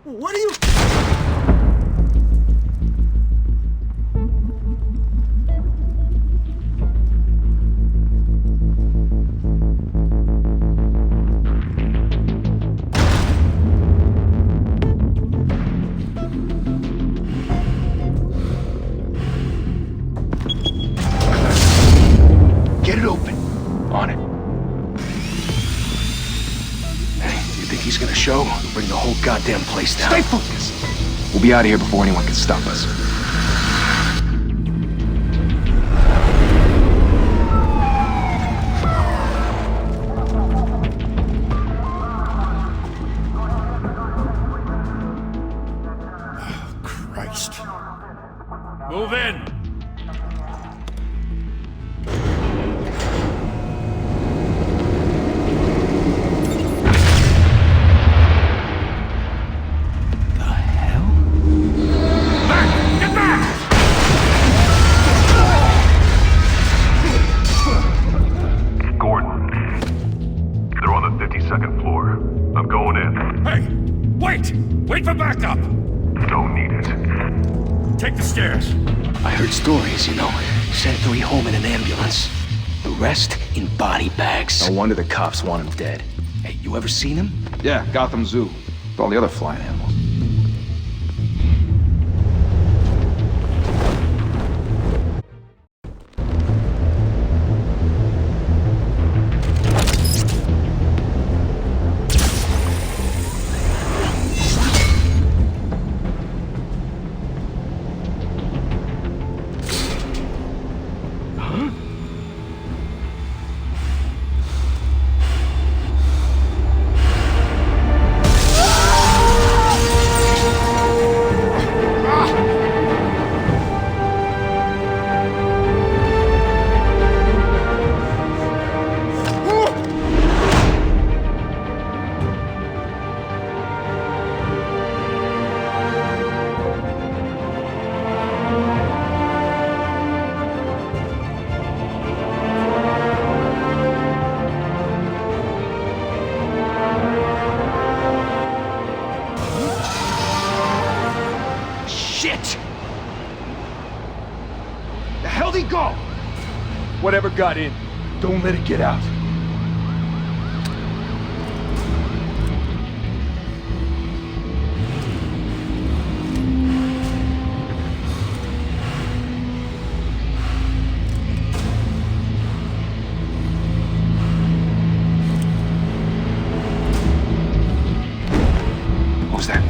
What are you... Get it open. On it. You think he's gonna show? We'll bring the whole goddamn place down. Stay focused! We'll be out of here before anyone can stop us. Oh, Christ. Move in! Wait for backup! Don't need it. Take the stairs. I heard stories, you know. Sent 3 home in an ambulance. The rest in body bags. No wonder the cops want him dead. Hey, you ever seen him? Yeah, Gotham Zoo. With all the other flying animals. Whatever got in, don't let it get out. What was that?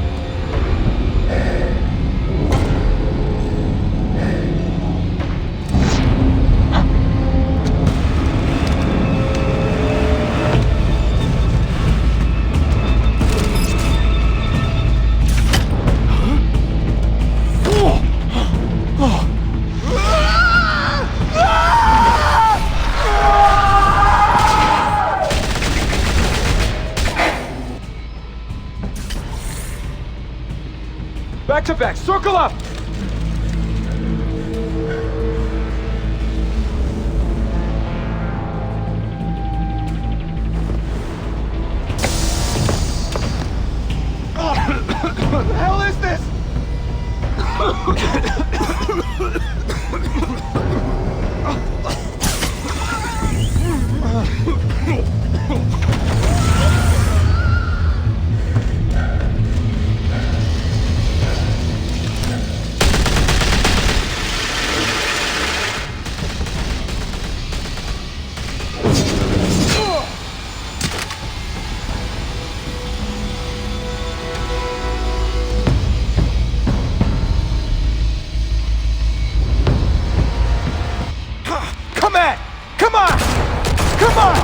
to back! Circle up! What the hell is this? Come on! Come on!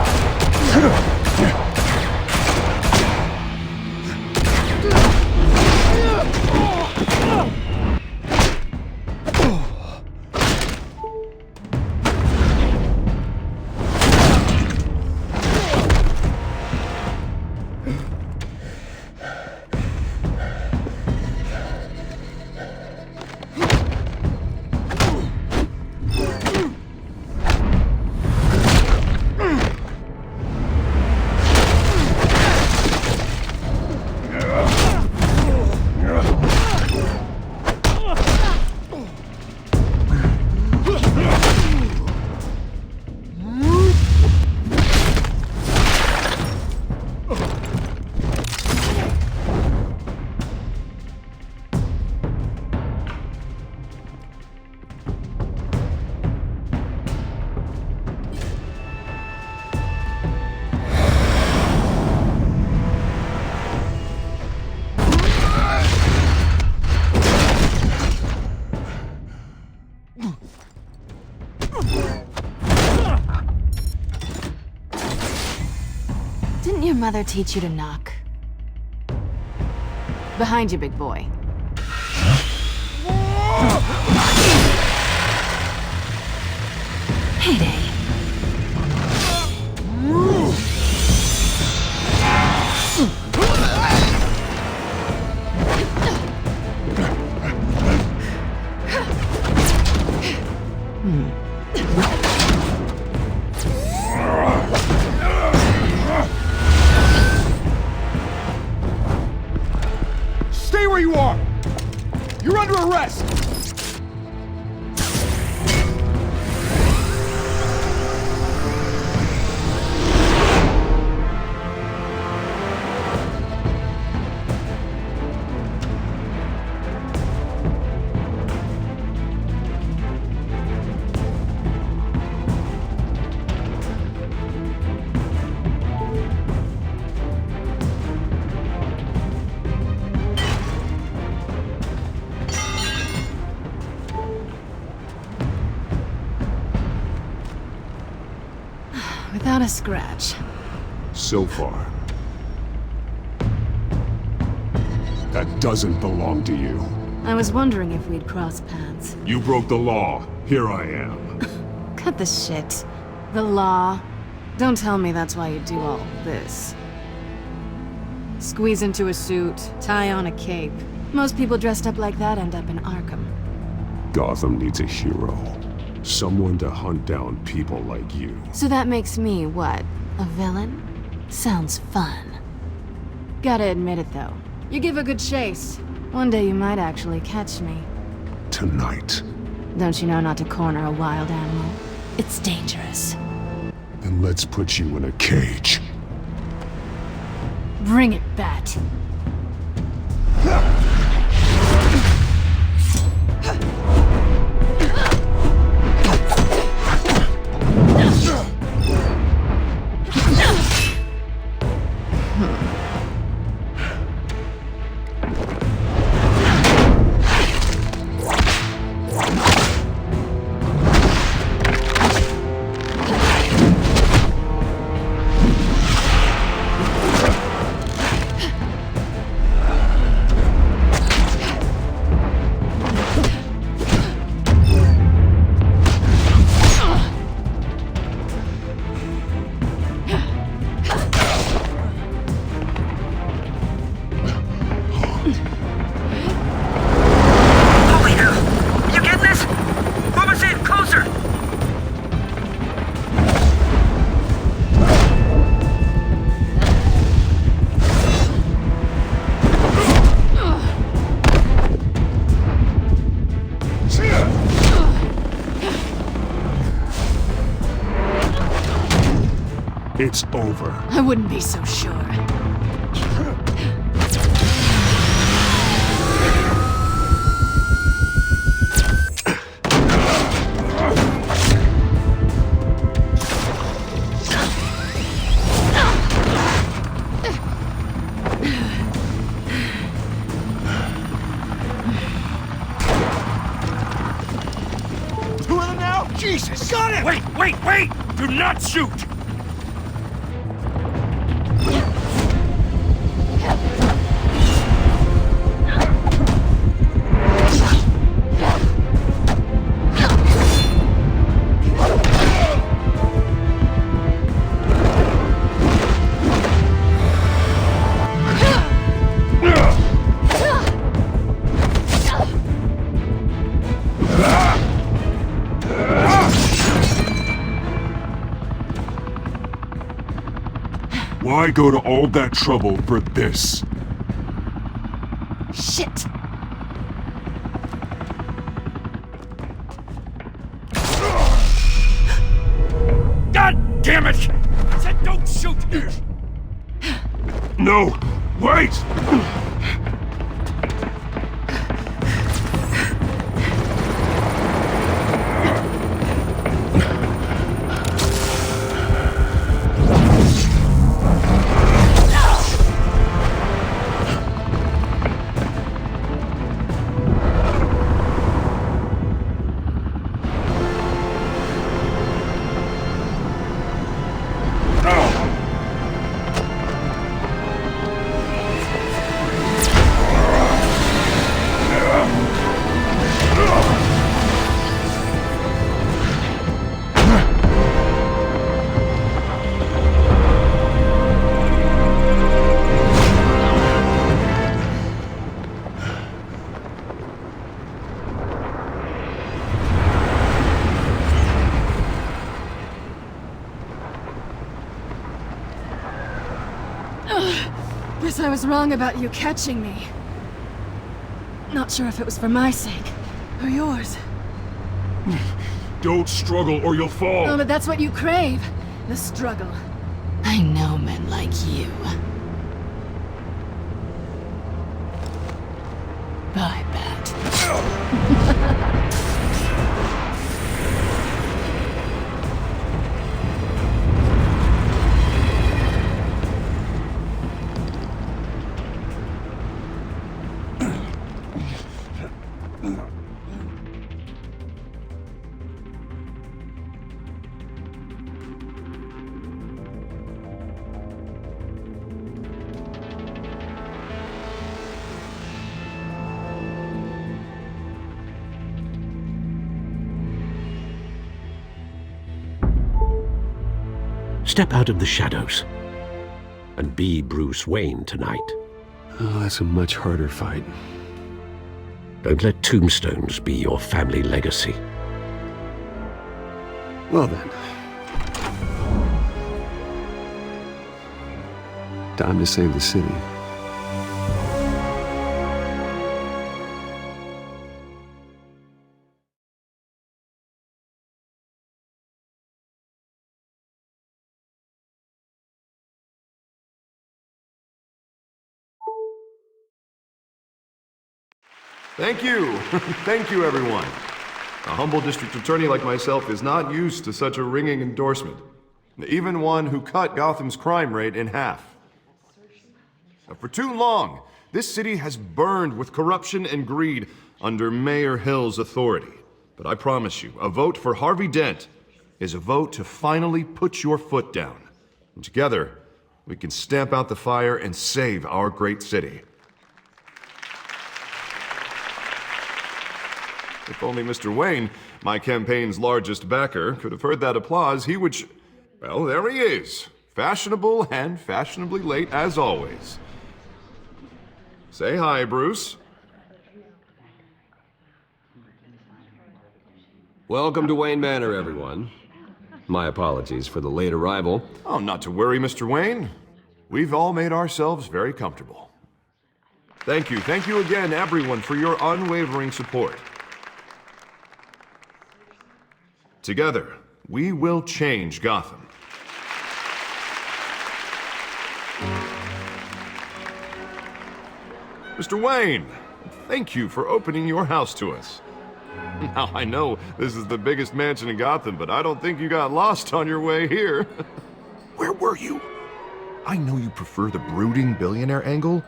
Didn't your mother teach you to knock? Behind you, big boy. Heyday. Stay where you are! You're under arrest! Without a scratch. So far. That doesn't belong to you. I was wondering if we'd cross paths. You broke the law. Here I am. Cut the shit. The law. Don't tell me that's why you do all this. Squeeze into a suit, tie on a cape. Most people dressed up like that end up in Arkham. Gotham needs a hero. Someone to hunt down people like you. So that makes me, what, a villain? Sounds fun. Gotta admit it, though. You give a good chase. One day you might actually catch me. Tonight. Don't you know not to corner a wild animal? It's dangerous. Then let's put you in a cage. Bring it, Bat. It's over. I wouldn't be so sure. Two of them now? Jesus! Got him! Wait, wait, wait! Do not shoot! Why go to all that trouble for this? Shit! God damn it! I said don't shoot! No! Wait! Guess I was wrong about you catching me. Not sure if it was for my sake, or yours. Don't struggle or you'll fall! Oh, but that's what you crave. The struggle. I know men like you. I bet. Step out of the shadows and be Bruce Wayne tonight. Oh, that's a much harder fight. Don't let tombstones be your family legacy. Well then. Time to save the city. Thank you. Thank you, everyone. A humble district attorney like myself is not used to such a ringing endorsement. Even one who cut Gotham's crime rate in half. For too long, this city has burned with corruption and greed under Mayor Hill's authority. But I promise you, a vote for Harvey Dent is a vote to finally put your foot down. And together, we can stamp out the fire and save our great city. If only Mr. Wayne, my campaign's largest backer, could have heard that applause, he would well, there he is. Fashionable and fashionably late as always. Say hi, Bruce. Welcome to Wayne Manor, everyone. My apologies for the late arrival. Oh, not to worry, Mr. Wayne. We've all made ourselves very comfortable. Thank you again, everyone, for your unwavering support. Together, we will change Gotham. Mr. Wayne, thank you for opening your house to us. Now, I know this is the biggest mansion in Gotham, but I don't think you got lost on your way here. Where were you? I know you prefer the brooding billionaire angle,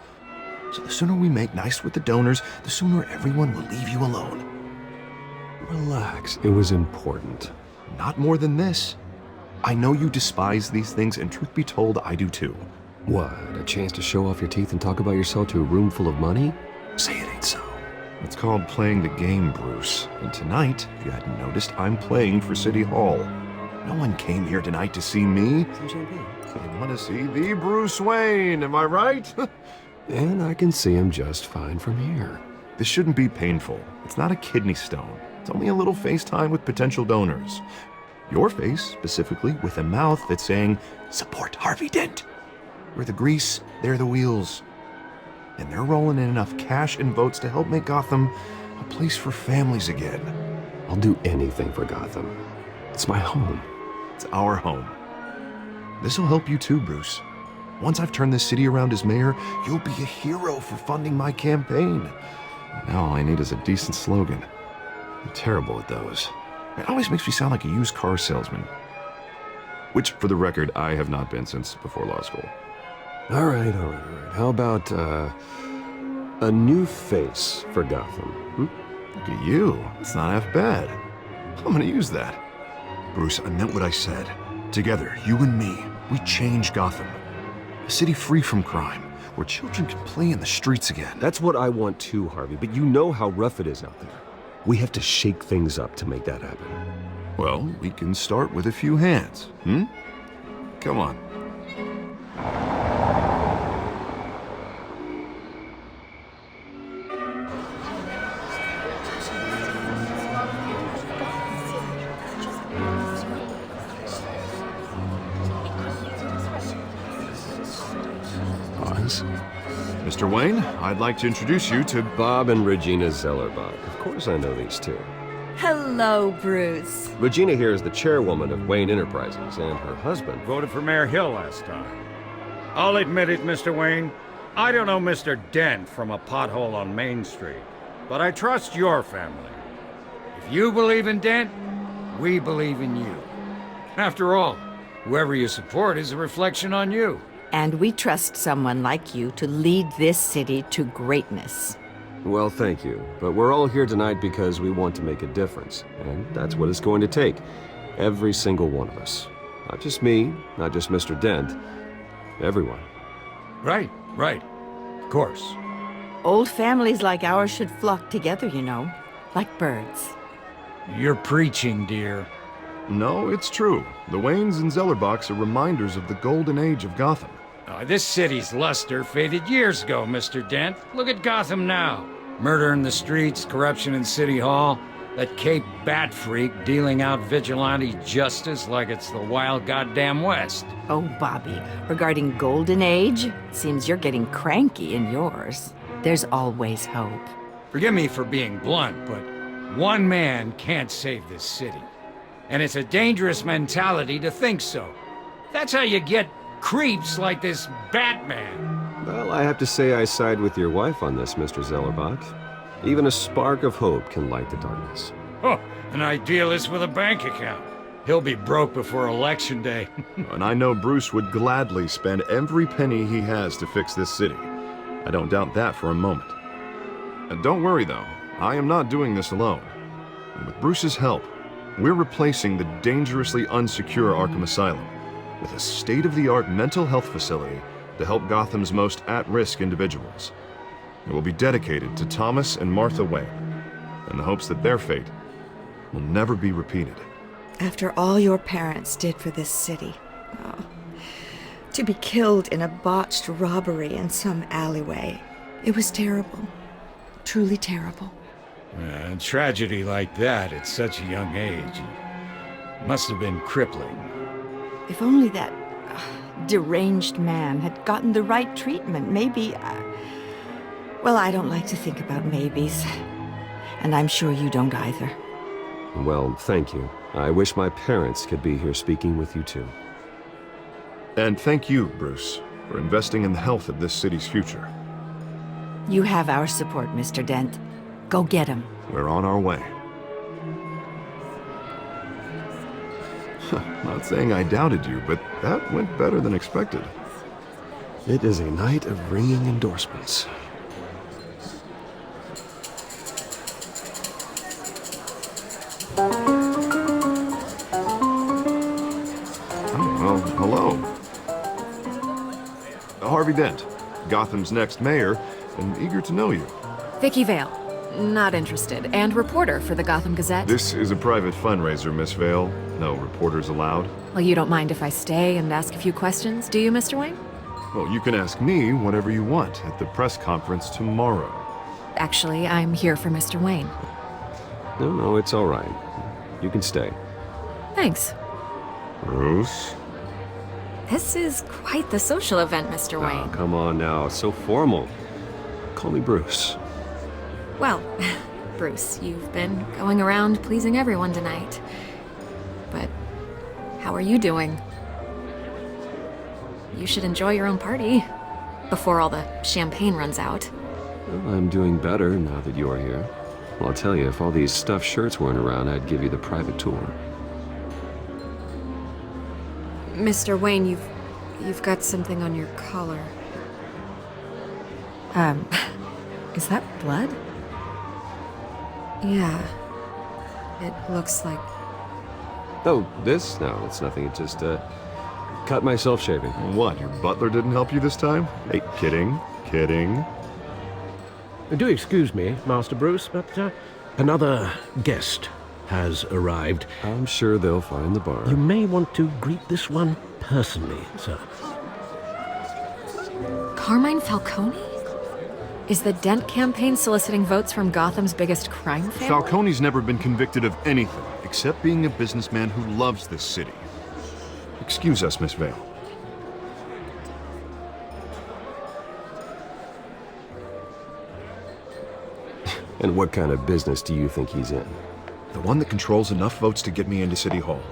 so the sooner we make nice with the donors, the sooner everyone will leave you alone. Relax, it was important. Not more than this. I know you despise these things, and truth be told, I do too. What, a chance to show off your teeth and talk about yourself to a room full of money? Say it ain't so. It's called playing the game, Bruce. And tonight, if you hadn't noticed, I'm playing for City Hall. No one came here tonight to see me. Some champagne. They want to see the Bruce Wayne, am I right? And I can see him just fine from here. This shouldn't be painful. It's not a kidney stone. It's only a little FaceTime with potential donors. Your face, specifically, with a mouth that's saying, support Harvey Dent. We're the grease, they're the wheels. And they're rolling in enough cash and votes to help make Gotham a place for families again. I'll do anything for Gotham. It's my home. It's our home. This'll help you too, Bruce. Once I've turned this city around as mayor, you'll be a hero for funding my campaign. Now all I need is a decent slogan. I'm terrible at those. It always makes me sound like a used car salesman. Which, for the record, I have not been since before law school. All right. How about, a new face for Gotham? Look at you. It's not half bad. I'm gonna use that. Bruce, I meant what I said. Together, you and me, we change Gotham. A city free from crime, where children can play in the streets again. That's what I want too, Harvey, but you know how rough it is out there. We have to shake things up to make that happen. Well, we can start with a few hands, Come on. Mr. Wayne, I'd like to introduce you to Bob and Regina Zellerbach. Of course I know these two. Hello, Bruce. Regina here is the chairwoman of Wayne Enterprises, and her husband Voted for Mayor Hill last time. I'll admit it, Mr. Wayne. I don't know Mr. Dent from a pothole on Main Street, but I trust your family. If you believe in Dent, we believe in you. After all, whoever you support is a reflection on you. And we trust someone like you to lead this city to greatness. Well, thank you. But we're all here tonight because we want to make a difference. And that's what it's going to take. Every single one of us. Not just me, not just Mr. Dent. Everyone. Right. Of course. Old families like ours should flock together, you know, like birds. You're preaching, dear. No, it's true. The Waynes and Zellerbachs are reminders of the golden age of Gotham. This city's luster faded years ago, Mr. Dent. Look at Gotham now. Murder in the streets, corruption in City Hall, that Cape Bat freak dealing out vigilante justice like it's the wild goddamn West. Oh, Bobby, regarding Golden Age, seems you're getting cranky in yours. There's always hope. Forgive me for being blunt, but one man can't save this city. And it's a dangerous mentality to think so. That's how you get creeps like this Batman. Well, I have to say I side with your wife on this, Mr. Zellerbach. Even a spark of hope can light the darkness. Oh, an idealist with a bank account. He'll be broke before Election Day. And I know Bruce would gladly spend every penny he has to fix this city. I don't doubt that for a moment. And don't worry, though. I am not doing this alone. And with Bruce's help, we're replacing the dangerously unsecure Arkham Asylum with a state-of-the-art mental health facility to help Gotham's most at-risk individuals. It will be dedicated to Thomas and Martha Wayne, in the hopes that their fate will never be repeated. After all your parents did for this city, to be killed in a botched robbery in some alleyway, it was terrible. Truly terrible. A tragedy like that at such a young age must have been crippling. If only that deranged man had gotten the right treatment, maybe... well, I don't like to think about maybes. And I'm sure you don't either. Well, thank you. I wish my parents could be here speaking with you too. And thank you, Bruce, for investing in the health of this city's future. You have our support, Mr. Dent. Go get him. We're on our way. Not saying I doubted you, but that went better than expected. It is a night of ringing endorsements. Oh, well, hello. Harvey Dent, Gotham's next mayor, and eager to know you. Vicky Vale. Not interested. And reporter for the Gotham Gazette. This is a private fundraiser, Miss Vale. No reporters allowed. Well, you don't mind if I stay and ask a few questions, do you, Mr. Wayne? Well, you can ask me whatever you want at the press conference tomorrow. Actually, I'm here for Mr. Wayne. No, it's all right. You can stay. Thanks. Bruce? This is quite the social event, Mr. Oh, Wayne. come on now, so formal. Call me Bruce. Well, Bruce, you've been going around pleasing everyone tonight. But how are you doing? You should enjoy your own party before all the champagne runs out. Well, I'm doing better now that you're here. Well, I'll tell you, if all these stuffed shirts weren't around, I'd give you the private tour. Mr. Wayne, you've got something on your collar. Is that blood? Yeah. It looks like... Oh, this? No, it's nothing. It just, cut myself shaving. What, your butler didn't help you this time? Hey, kidding. Do excuse me, Master Bruce, but another guest has arrived. I'm sure they'll find the bar. You may want to greet this one personally, sir. Carmine Falcone? Is the Dent campaign soliciting votes from Gotham's biggest crime family? Falcone's never been convicted of anything, except being a businessman who loves this city. Excuse us, Miss Vale. And what kind of business do you think he's in? The one that controls enough votes to get me into City Hall.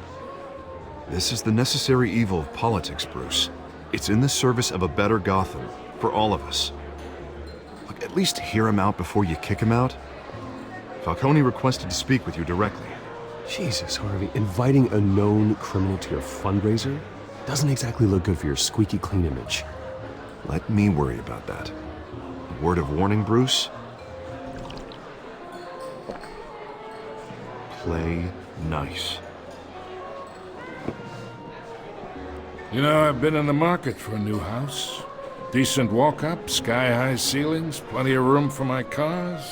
This is the necessary evil of politics, Bruce. It's in the service of a better Gotham, for all of us. Look, at least hear him out before you kick him out. Falcone requested to speak with you directly. Jesus, Harvey, inviting a known criminal to your fundraiser doesn't exactly look good for your squeaky clean image. Let me worry about that. A word of warning, Bruce? Play nice. You know, I've been in the market for a new house. Decent walk-up, sky-high ceilings, plenty of room for my cars.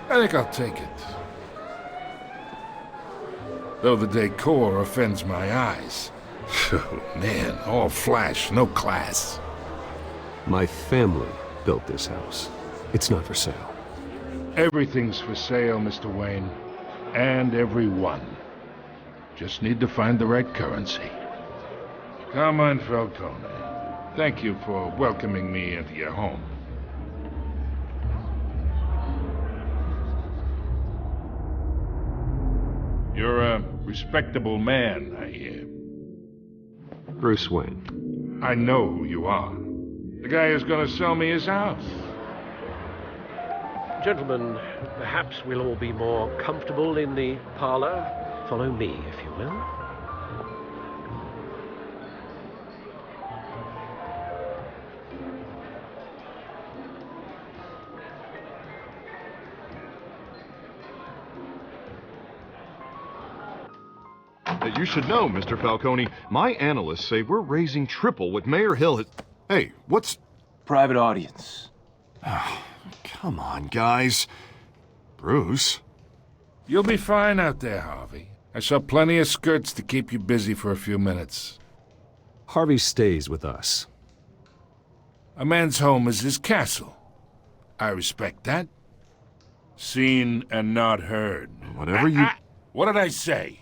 I think I'll take it. Though the decor offends my eyes. Oh, man, all flash, no class. My family built this house. It's not for sale. Everything's for sale, Mr. Wayne. And everyone. Just need to find the right currency. Carmine Falcone, thank you for welcoming me into your home. You're a respectable man, I hear. Bruce Wayne. I know who you are. The guy who's gonna sell me his house. Gentlemen, perhaps we'll all be more comfortable in the parlor. Follow me, if you will. You should know, Mr. Falcone, my analysts say we're raising triple what Mayor Hill has... Hey, what's... Private audience. Come on, guys. Bruce? You'll be fine out there, Harvey. I saw plenty of skirts to keep you busy for a few minutes. Harvey stays with us. A man's home is his castle. I respect that. Seen and not heard. Whatever you... What did I say?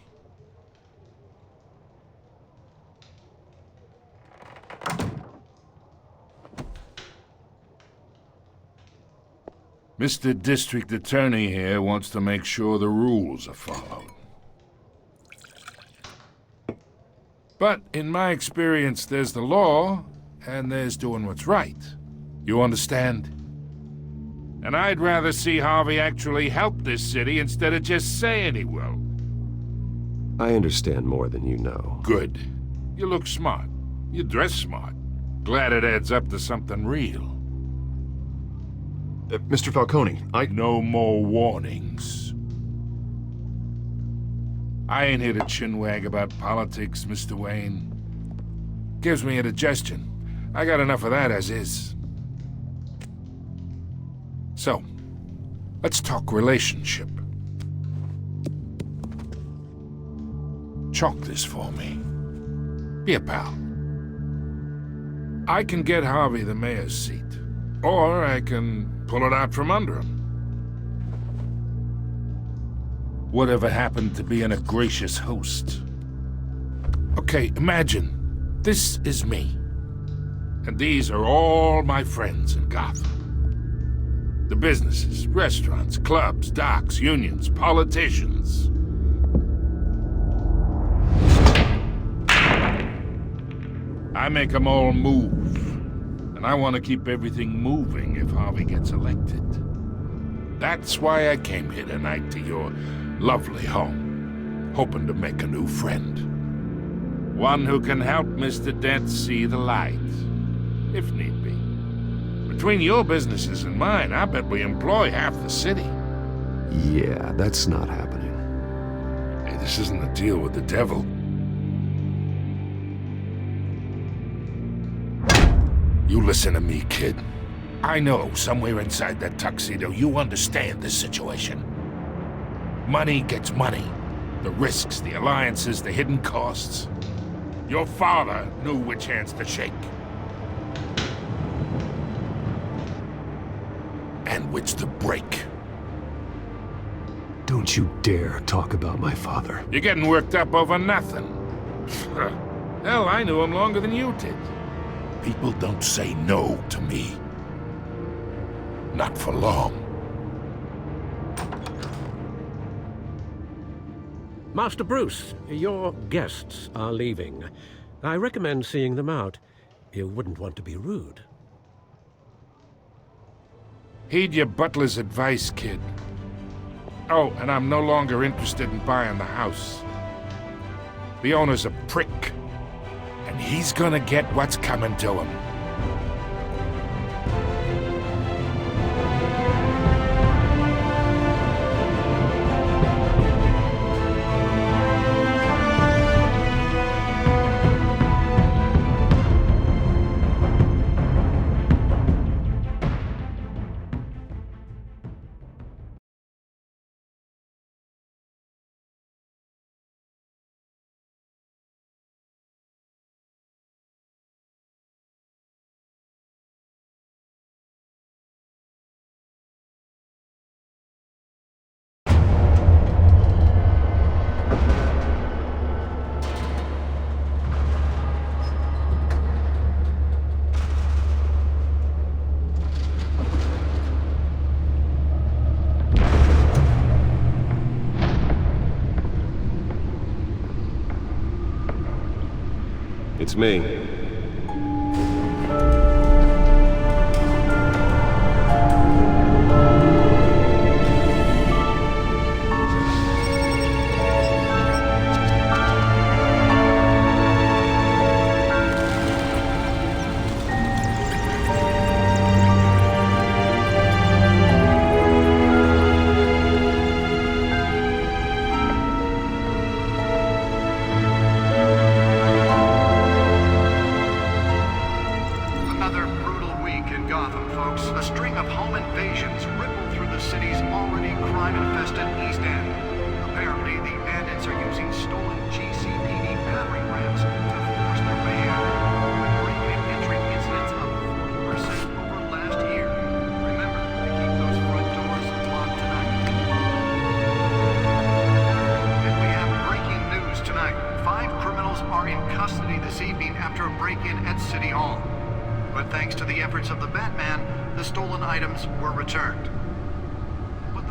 Mr. District Attorney here wants to make sure the rules are followed. But in my experience, there's the law, and there's doing what's right. You understand? And I'd rather see Harvey actually help this city instead of just saying he will. I understand more than you know. Good. You look smart. You dress smart. Glad it adds up to something real. Mr. Falcone, No more warnings. I ain't here to chinwag about politics, Mr. Wayne. Gives me indigestion. I got enough of that as is. So, let's talk relationship. Chalk this for me. Be a pal. I can get Harvey the mayor's seat, or I can pull it out from under him. Whatever happened to being a gracious host? Okay, imagine, this is me. And these are all my friends in Gotham. The businesses, restaurants, clubs, docks, unions, politicians. I make them all move. And I want to keep everything moving if Harvey gets elected. That's why I came here tonight to your lovely home, hoping to make a new friend. One who can help Mr. Dent see the light, if need be. Between your businesses and mine, I bet we employ half the city. Yeah, that's not happening. Hey, this isn't a deal with the devil. You listen to me, kid. I know somewhere inside that tuxedo you understand this situation. Money gets money. The risks, the alliances, the hidden costs. Your father knew which hands to shake. And which to break. Don't you dare talk about my father. You're getting worked up over nothing. Hell, I knew him longer than you did. People don't say no to me. Not for long. Master Bruce, your guests are leaving. I recommend seeing them out. You wouldn't want to be rude. Heed your butler's advice, kid. Oh, and I'm no longer interested in buying the house. The owner's a prick. And he's gonna get what's coming to him. It's me.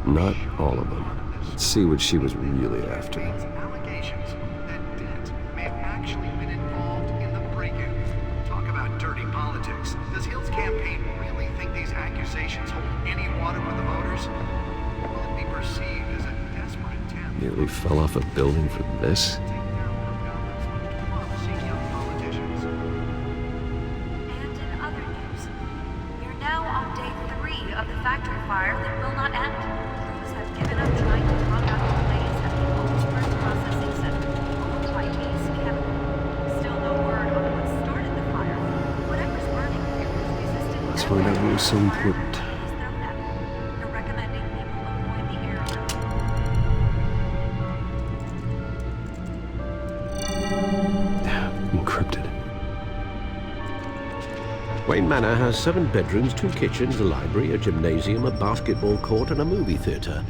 Not all of them. Let's see what she was really after. Allegations that Dent may have actually been involved in the break-in. Talk about dirty politics. Does Hill's campaign really think these accusations accusations hold any water with the voters, will it be perceived as a desperate attempt Nearly fell off a building for this? to take down one of Gotham's most promising young politicians? And in other news, you're now on day 3 of the factory fire that will not end. Crews have given up trying to run out the blaze at the Owensburg Processing Center, owned by Ace Chemical. Still no word on what started the fire. Whatever's burning here is resistant. Let's find out what was so important. They're recommending people avoid the area. Encrypted. Wayne Manor has 7 bedrooms, 2 kitchens, a library, a gymnasium, a basketball court, and a movie theater.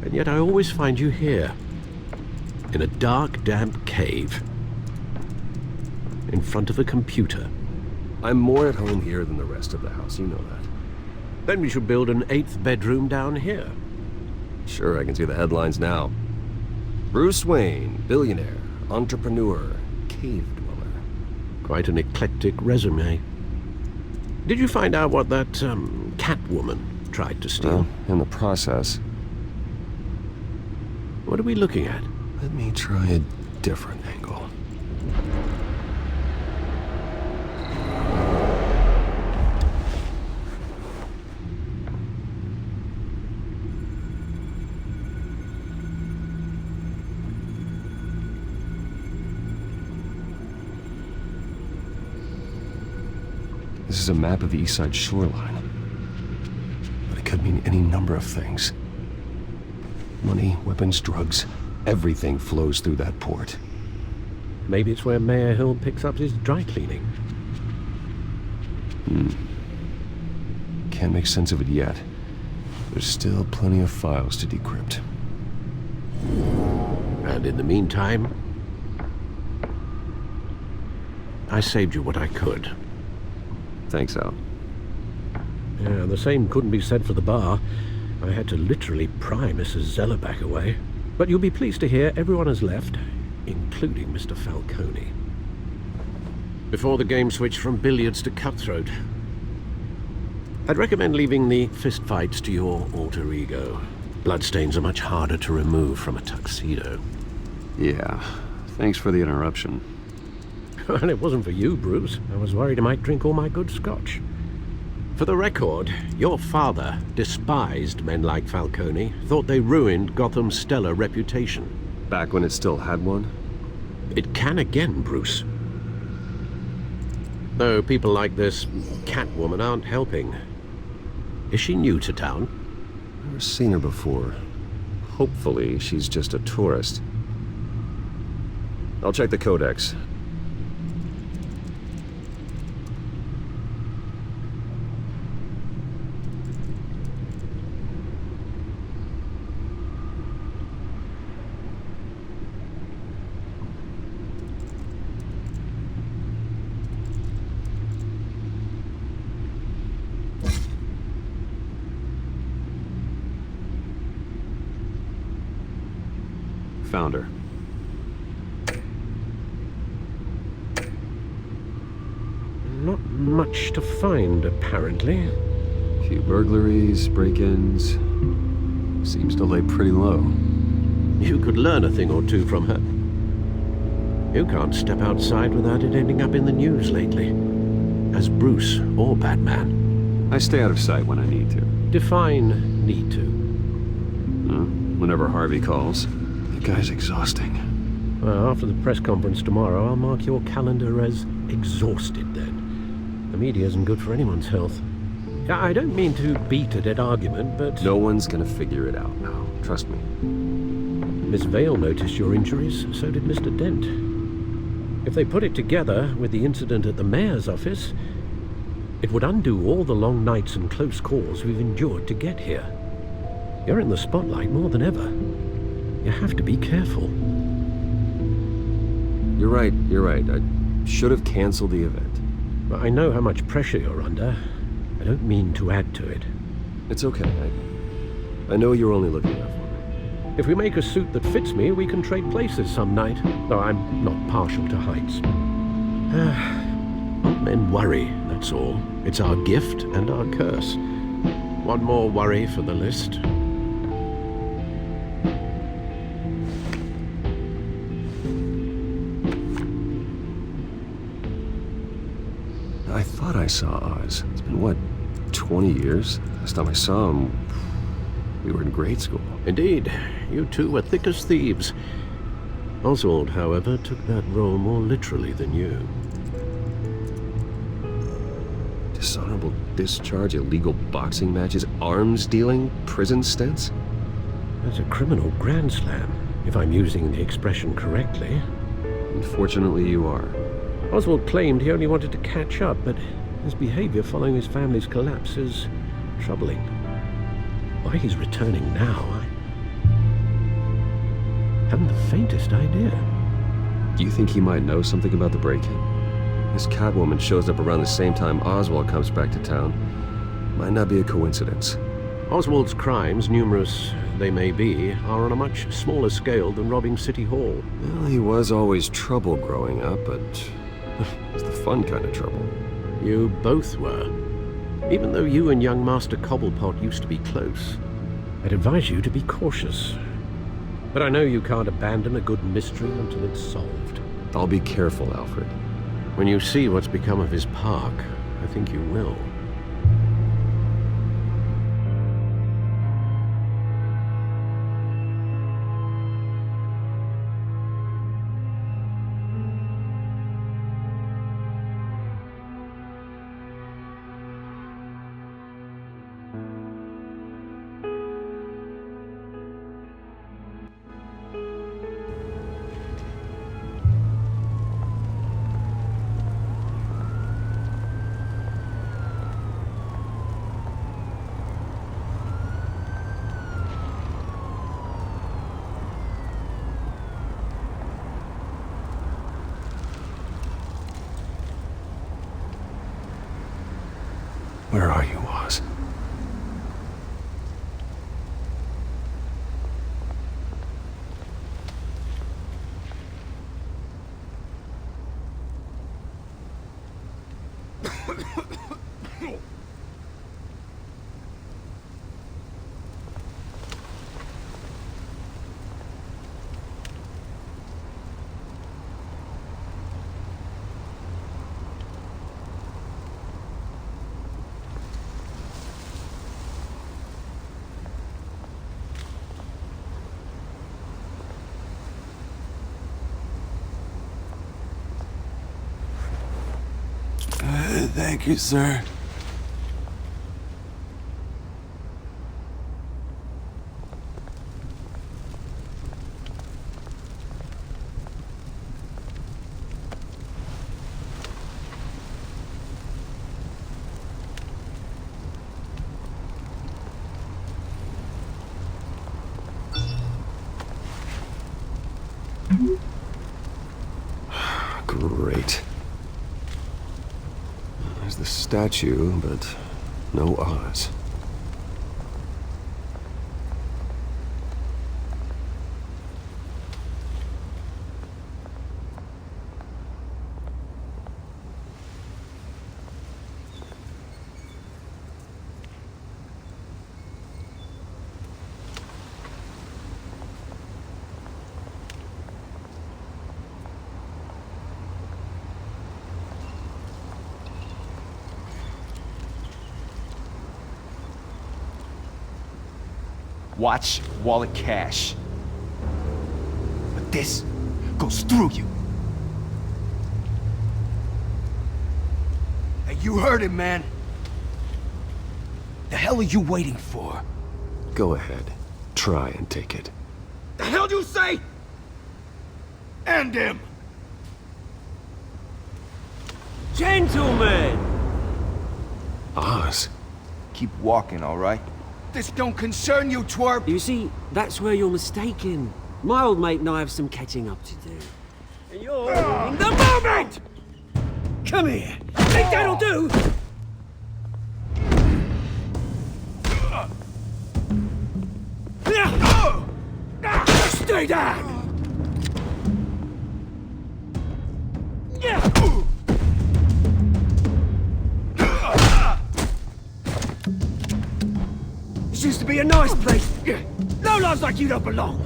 And yet I always find you here, in a dark, damp cave, in front of a computer. I'm more at home here than the rest of the house, you know that. Then we should build an 8th bedroom down here. Sure, I can see the headlines now. Bruce Wayne, billionaire, entrepreneur, cave dweller. Quite an eclectic resume. Did you find out what that, Catwoman tried to steal? Well, in the process. What are we looking at? Let me try a different angle. This is a map of the East Side shoreline. But it could mean any number of things. Money, weapons, drugs, everything flows through that port. Maybe it's where Mayor Hill picks up his dry cleaning. Can't make sense of it yet. There's still plenty of files to decrypt. And in the meantime, I saved you what I could. Thanks, Al. Yeah, the same couldn't be said for the bar. I had to literally pry Mrs. Zeller back away. But you'll be pleased to hear everyone has left, including Mr. Falcone. Before the game switched from billiards to cutthroat. I'd recommend leaving the fistfights to your alter ego. Bloodstains are much harder to remove from a tuxedo. Yeah, thanks for the interruption. And it wasn't for you, Bruce. I was worried I might drink all my good scotch. For the record, your father despised men like Falcone, thought they ruined Gotham's stellar reputation. Back when it still had one? It can again, Bruce. Though people like this Catwoman aren't helping. Is she new to town? Never seen her before. Hopefully, she's just a tourist. I'll check the codex. Found her. Not much to find, apparently. Few burglaries, break-ins. Seems to lay pretty low. You could learn a thing or two from her. You can't step outside without it ending up in the news lately. As Bruce or Batman. I stay out of sight when I need to. Define need to. Whenever Harvey calls. The guy's exhausting. Well, after the press conference tomorrow, I'll mark your calendar as exhausted then. The media isn't good for anyone's health. I don't mean to beat a dead argument, but... No one's gonna figure it out now. Trust me. Miss Vale noticed your injuries, so did Mr. Dent. If they put it together with the incident at the mayor's office, it would undo all the long nights and close calls we've endured to get here. You're in the spotlight more than ever. You have to be careful. You're right. I should have canceled the event. But I know how much pressure you're under. I don't mean to add to it. It's okay. I know you're only looking out for me. If we make a suit that fits me, we can trade places some night. Though I'm not partial to heights. Old men worry, that's all. It's our gift and our curse. One more worry for the list. I thought I saw Oz. It's been, what, 20 years? Last time I saw him, we were in grade school. Indeed, you two were thick as thieves. Oswald, however, took that role more literally than you. Dishonorable discharge, illegal boxing matches, arms dealing, prison stints? That's a criminal grand slam, if I'm using the expression correctly. Unfortunately, you are. Oswald claimed he only wanted to catch up, but his behavior following his family's collapse is troubling. Why he's returning now, I haven't the faintest idea. Do you think he might know something about the break-in? This Catwoman shows up around the same time Oswald comes back to town. Might not be a coincidence. Oswald's crimes, numerous they may be, are on a much smaller scale than robbing City Hall. Well, he was always trouble growing up, but it's the fun kind of trouble. You both were. Even though you and young Master Cobblepot used to be close, I'd advise you to be cautious. But I know you can't abandon a good mystery until it's solved. I'll be careful, Alfred. When you see what's become of his park, I think you will. Where are you, Oz? Thank you, sir. Great. There's the statue, but no Oz. Watch, wallet, cash. But this goes through you. Hey, you heard him, man. The hell are you waiting for? Go ahead. Try and take it. The hell do you say? End him! Gentlemen! Oz? Keep walking, all right? This don't concern you, twerp! You see, that's where you're mistaken. My old mate and I have some catching up to do. And you're in the moment! Come here. Think that'll do? Stay down! to be a nice place. No lives like you don't belong.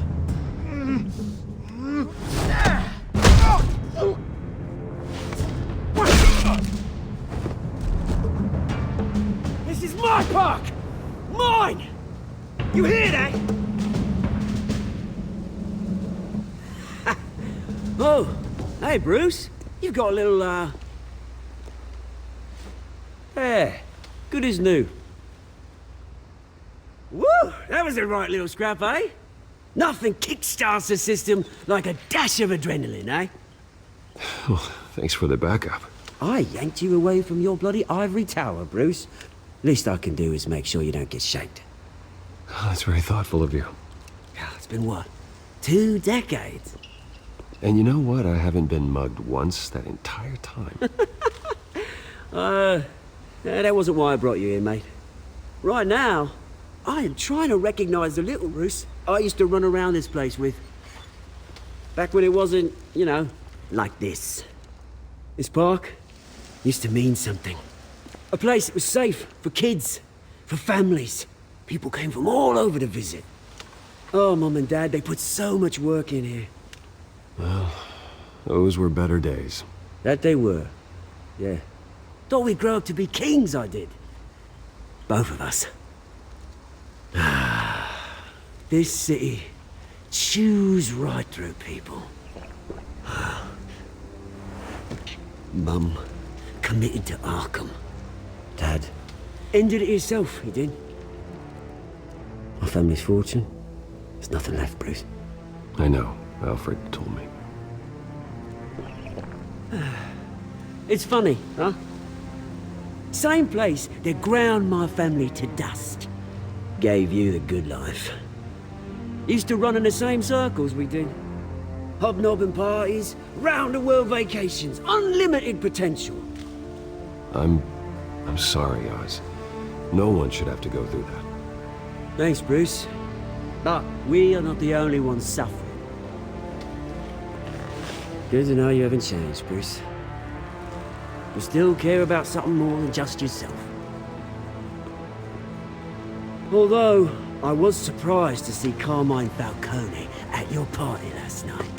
This is my park! Mine! You hear that? Oh, hey Bruce. You've got a little, Yeah, good as new. Woo! That was a right little scrap, eh? Nothing kickstarts the system like a dash of adrenaline, eh? Oh, thanks for the backup. I yanked you away from your bloody ivory tower, Bruce. Least I can do is make sure you don't get shanked. Oh, that's very thoughtful of you. It's been what? 2 decades? And you know what? I haven't been mugged once that entire time. That wasn't why I brought you here, mate. Right now, I am trying to recognize the little Bruce I used to run around this place with. Back when it wasn't, you know, like this. This park used to mean something. A place that was safe for kids, for families. People came from all over to visit. Oh, Mum and Dad, they put so much work in here. Well, those were better days. That they were, yeah. Thought we'd grow up to be kings, I did. Both of us. This city chews right through people. Mum committed to Arkham. Dad ended it himself, he did. My family's fortune, there's nothing left, Bruce. I know. Alfred told me. It's funny, huh? Same place that ground my family to dust. Gave you the good life. Used to run in the same circles we did. Hobnobbing parties, round-the-world vacations, unlimited potential. I'm sorry, Oz. No one should have to go through that. Thanks, Bruce. But we are not the only ones suffering. Good to know you haven't changed, Bruce. You still care about something more than just yourself. Although, I was surprised to see Carmine Falcone at your party last night.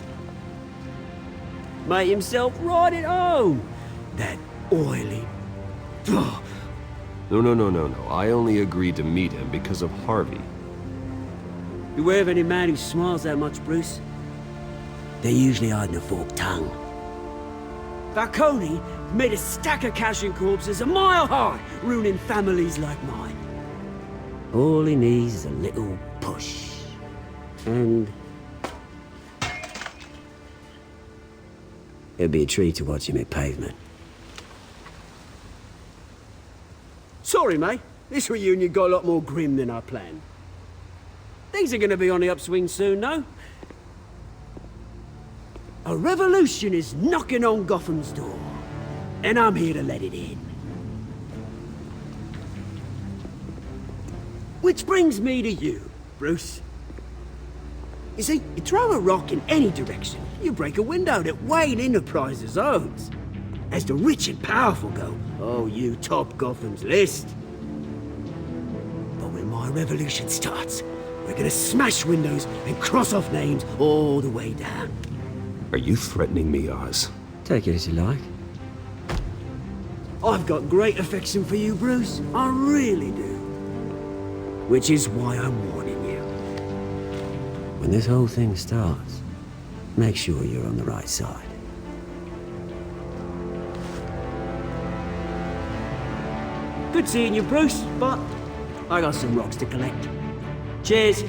Made himself right at home. That oily... No. I only agreed to meet him because of Harvey. Beware of any man who smiles that much, Bruce. They're usually hiding a forked tongue. Falcone made a stack of cash and corpses a mile high, ruining families like mine. All he needs is a little push. And... it'd be a treat to watch him hit pavement. Sorry, mate. This reunion got a lot more grim than I planned. Things are gonna be on the upswing soon, though. A revolution is knocking on Gotham's door, and I'm here to let it in. Which brings me to you, Bruce. You see, you throw a rock in any direction, you break a window that Wayne Enterprises owns. As the rich and powerful go, oh, you top Gotham's list. But when my revolution starts, we're gonna smash windows and cross off names all the way down. Are you threatening me, Oz? Take it as you like. I've got great affection for you, Bruce. I really do. Which is why I'm warning you. When this whole thing starts, make sure you're on the right side. Good seeing you, Bruce, but I got some rocks to collect. Cheers.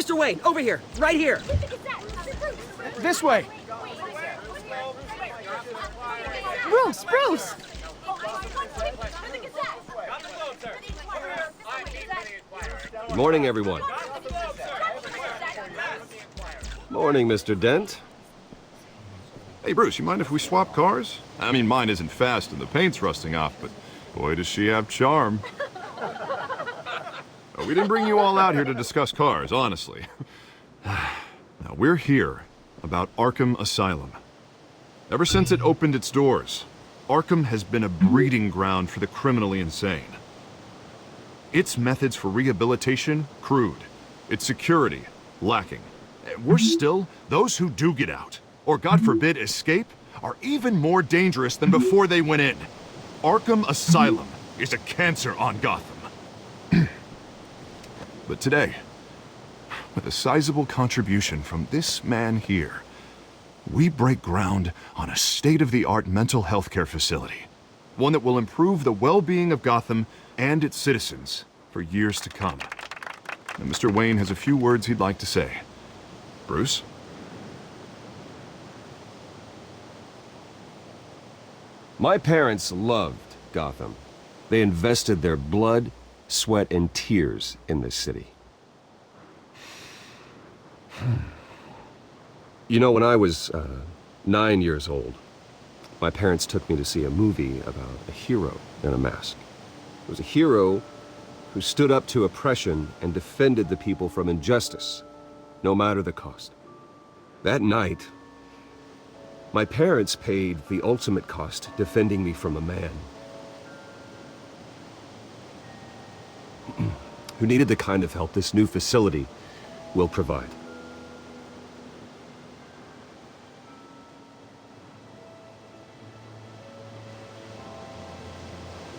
Mr. Wayne, over here, right here. This way. Bruce, Bruce! Good morning, everyone. Morning, Mr. Dent. Hey, Bruce, you mind if we swap cars? I mean, mine isn't fast and the paint's rusting off, but boy, does she have charm. We didn't bring you all out here to discuss cars, honestly. Now, we're here about Arkham Asylum. Ever since it opened its doors, Arkham has been a breeding ground for the criminally insane. Its methods for rehabilitation, crude. Its security, lacking. Worse still, those who do get out, or God forbid escape, are even more dangerous than before they went in. Arkham Asylum is a cancer on Gotham. But today, with a sizable contribution from this man here, we break ground on a state-of-the-art mental health care facility. One that will improve the well-being of Gotham and its citizens for years to come. And Mr. Wayne has a few words he'd like to say. Bruce? My parents loved Gotham. They invested their blood, sweat, and tears in this city. You know, when I was 9 years old, my parents took me to see a movie about a hero in a mask. It was a hero who stood up to oppression and defended the people from injustice, no matter the cost. That night, my parents paid the ultimate cost defending me from a man who needed the kind of help this new facility will provide.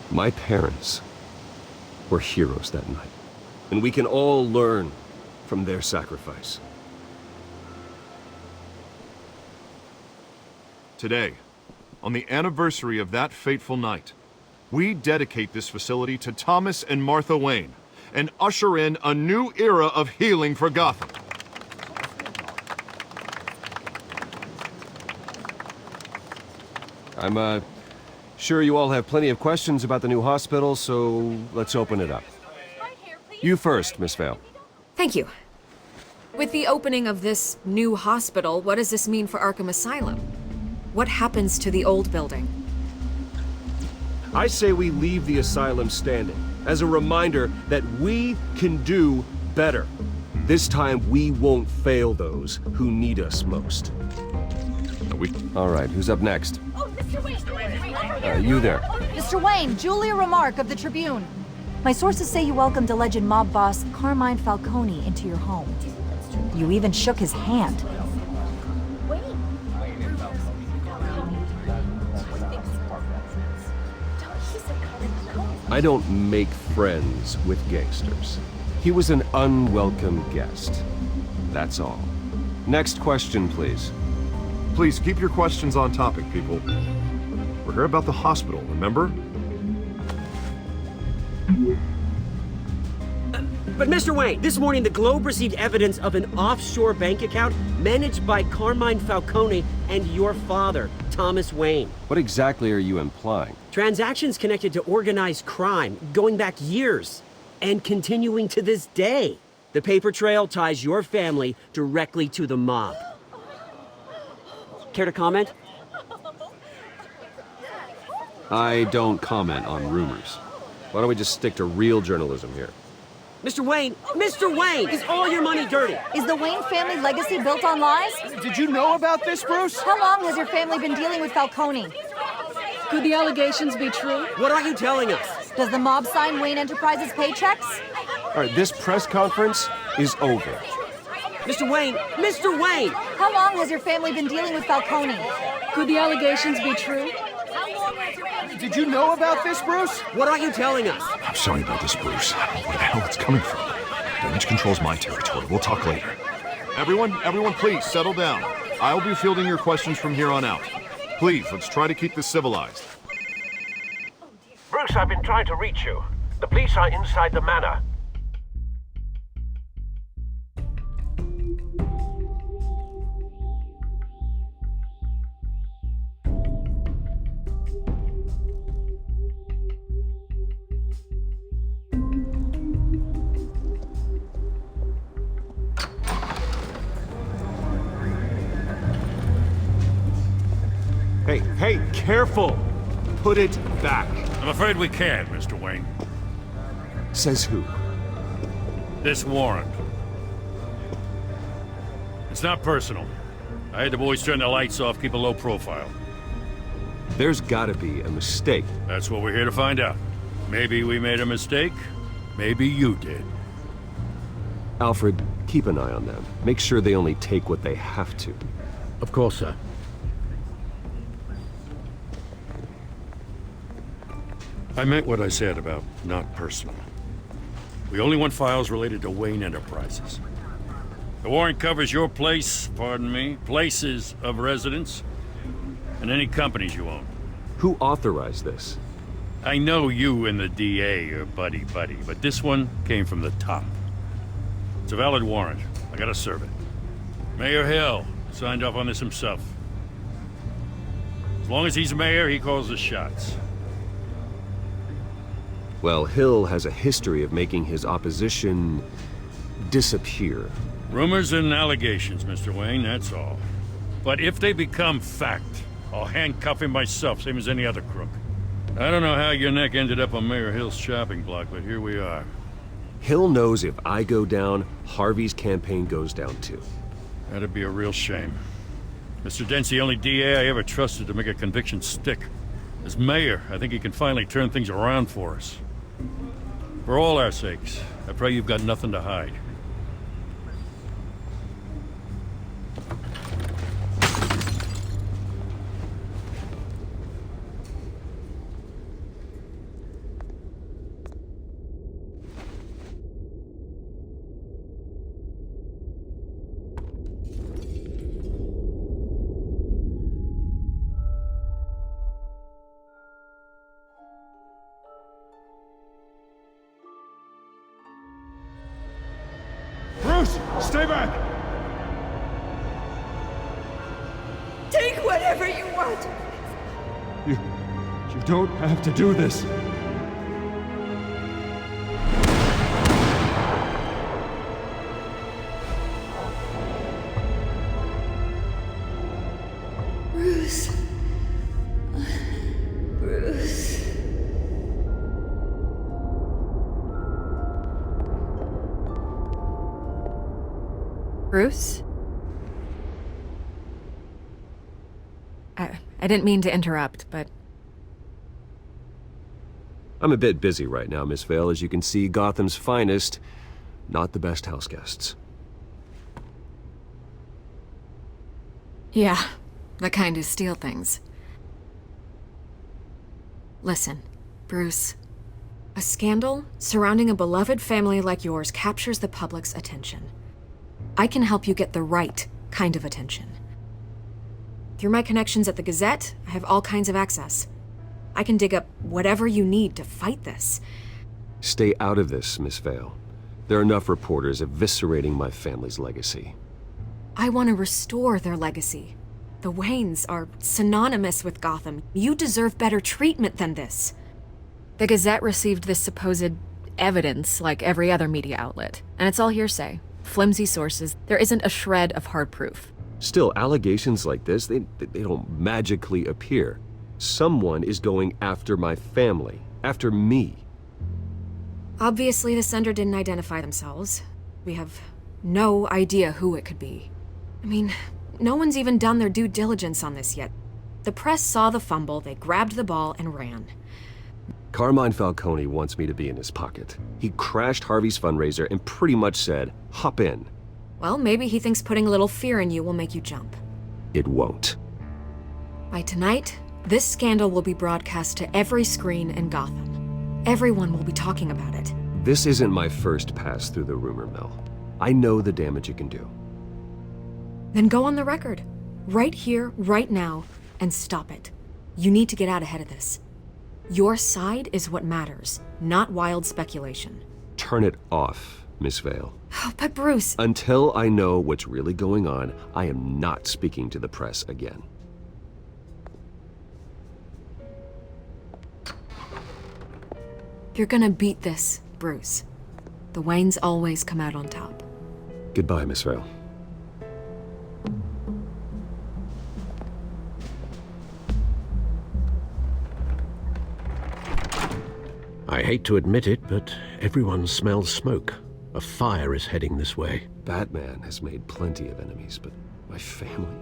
My parents were heroes that night, and we can all learn from their sacrifice. Today, on the anniversary of that fateful night, we dedicate this facility to Thomas and Martha Wayne and usher in a new era of healing for Gotham. I'm sure you all have plenty of questions about the new hospital, so let's open it up. You first, Miss Vale. Thank you. With the opening of this new hospital, what does this mean for Arkham Asylum? What happens to the old building? I say we leave the asylum standing as a reminder that we can do better. This time we won't fail those who need us most. All right, who's up next? Oh, Mr. Wayne! You there. Mr. Wayne, Julia Remark of the Tribune. My sources say you welcomed alleged mob boss Carmine Falcone into your home. You even shook his hand. I don't make friends with gangsters. He was an unwelcome guest. That's all. Next question, please. Please keep your questions on topic, people. We're here about the hospital, remember? But Mr. Wayne, this morning the Globe received evidence of an offshore bank account managed by Carmine Falcone and your father, Thomas Wayne. What exactly are you implying? Transactions connected to organized crime, going back years, and continuing to this day. The paper trail ties your family directly to the mob. Care to comment? I don't comment on rumors. Why don't we just stick to real journalism here? Mr. Wayne, is all your money dirty? Is the Wayne family legacy built on lies? Did you know about this, Bruce? How long has your family been dealing with Falcone? Could the allegations be true? What are you telling us? Does the mob sign Wayne Enterprises paychecks? All right, this press conference is over. Mr. Wayne! How long has your family been dealing with Falcone? Could the allegations be true? Did you know about this, Bruce? What are you telling us? I'm sorry about this, Bruce. I don't know where the hell it's coming from. Damage control's my territory. We'll talk later. Everyone, please, settle down. I'll be fielding your questions from here on out. Please, let's try to keep this civilized. Bruce, I've been trying to reach you. The police are inside the manor. Hey, careful! Put it back. I'm afraid we can't, Mr. Wayne. Says who? This warrant. It's not personal. I had the boys turn the lights off, keep a low profile. There's gotta be a mistake. That's what we're here to find out. Maybe we made a mistake. Maybe you did. Alfred, keep an eye on them. Make sure they only take what they have to. Of course, sir. I meant what I said about not personal. We only want files related to Wayne Enterprises. The warrant covers your place, pardon me, places of residence, and any companies you own. Who authorized this? I know you and the DA are buddy-buddy, but this one came from the top. It's a valid warrant. I gotta serve it. Mayor Hill signed off on this himself. As long as he's mayor, he calls the shots. Well, Hill has a history of making his opposition disappear. Rumors and allegations, Mr. Wayne, that's all. But if they become fact, I'll handcuff him myself, same as any other crook. I don't know how your neck ended up on Mayor Hill's chopping block, but here we are. Hill knows if I go down, Harvey's campaign goes down too. That'd be a real shame. Mr. Dent's the only DA I ever trusted to make a conviction stick. As mayor, I think he can finally turn things around for us. For all our sakes, I pray you've got nothing to hide. Bruce, stay back! Take whatever you want. You don't have to do this. Bruce. Bruce. Bruce? I didn't mean to interrupt, but... I'm a bit busy right now, Miss Vale. As you can see, Gotham's finest, not the best house guests. Yeah, the kind who steal things. Listen, Bruce. A scandal surrounding a beloved family like yours captures the public's attention. I can help you get the right kind of attention. Through my connections at the Gazette, I have all kinds of access. I can dig up whatever you need to fight this. Stay out of this, Miss Vale. There are enough reporters eviscerating my family's legacy. I want to restore their legacy. The Waynes are synonymous with Gotham. You deserve better treatment than this. The Gazette received this supposed evidence like every other media outlet, and it's all hearsay. Flimsy sources. There isn't a shred of hard proof. Still, allegations like this, they don't magically appear. Someone is going after my family, after me. Obviously, the sender didn't identify themselves. We have no idea who it could be. I mean, no one's even done their due diligence on this yet. The press saw the fumble, they grabbed the ball and ran. Carmine Falcone wants me to be in his pocket. He crashed Harvey's fundraiser and pretty much said, hop in. Well, maybe he thinks putting a little fear in you will make you jump. It won't. By tonight, this scandal will be broadcast to every screen in Gotham. Everyone will be talking about it. This isn't my first pass through the rumor mill. I know the damage it can do. Then go on the record. Right here, right now, and stop it. You need to get out ahead of this. Your side is what matters, not wild speculation. Turn it off, Miss Vale. Oh, but Bruce... Until I know what's really going on, I am not speaking to the press again. You're gonna beat this, Bruce. The Waynes always come out on top. Goodbye, Miss Vale. I hate to admit it, but everyone smells smoke. A fire is heading this way. Batman has made plenty of enemies, but my family?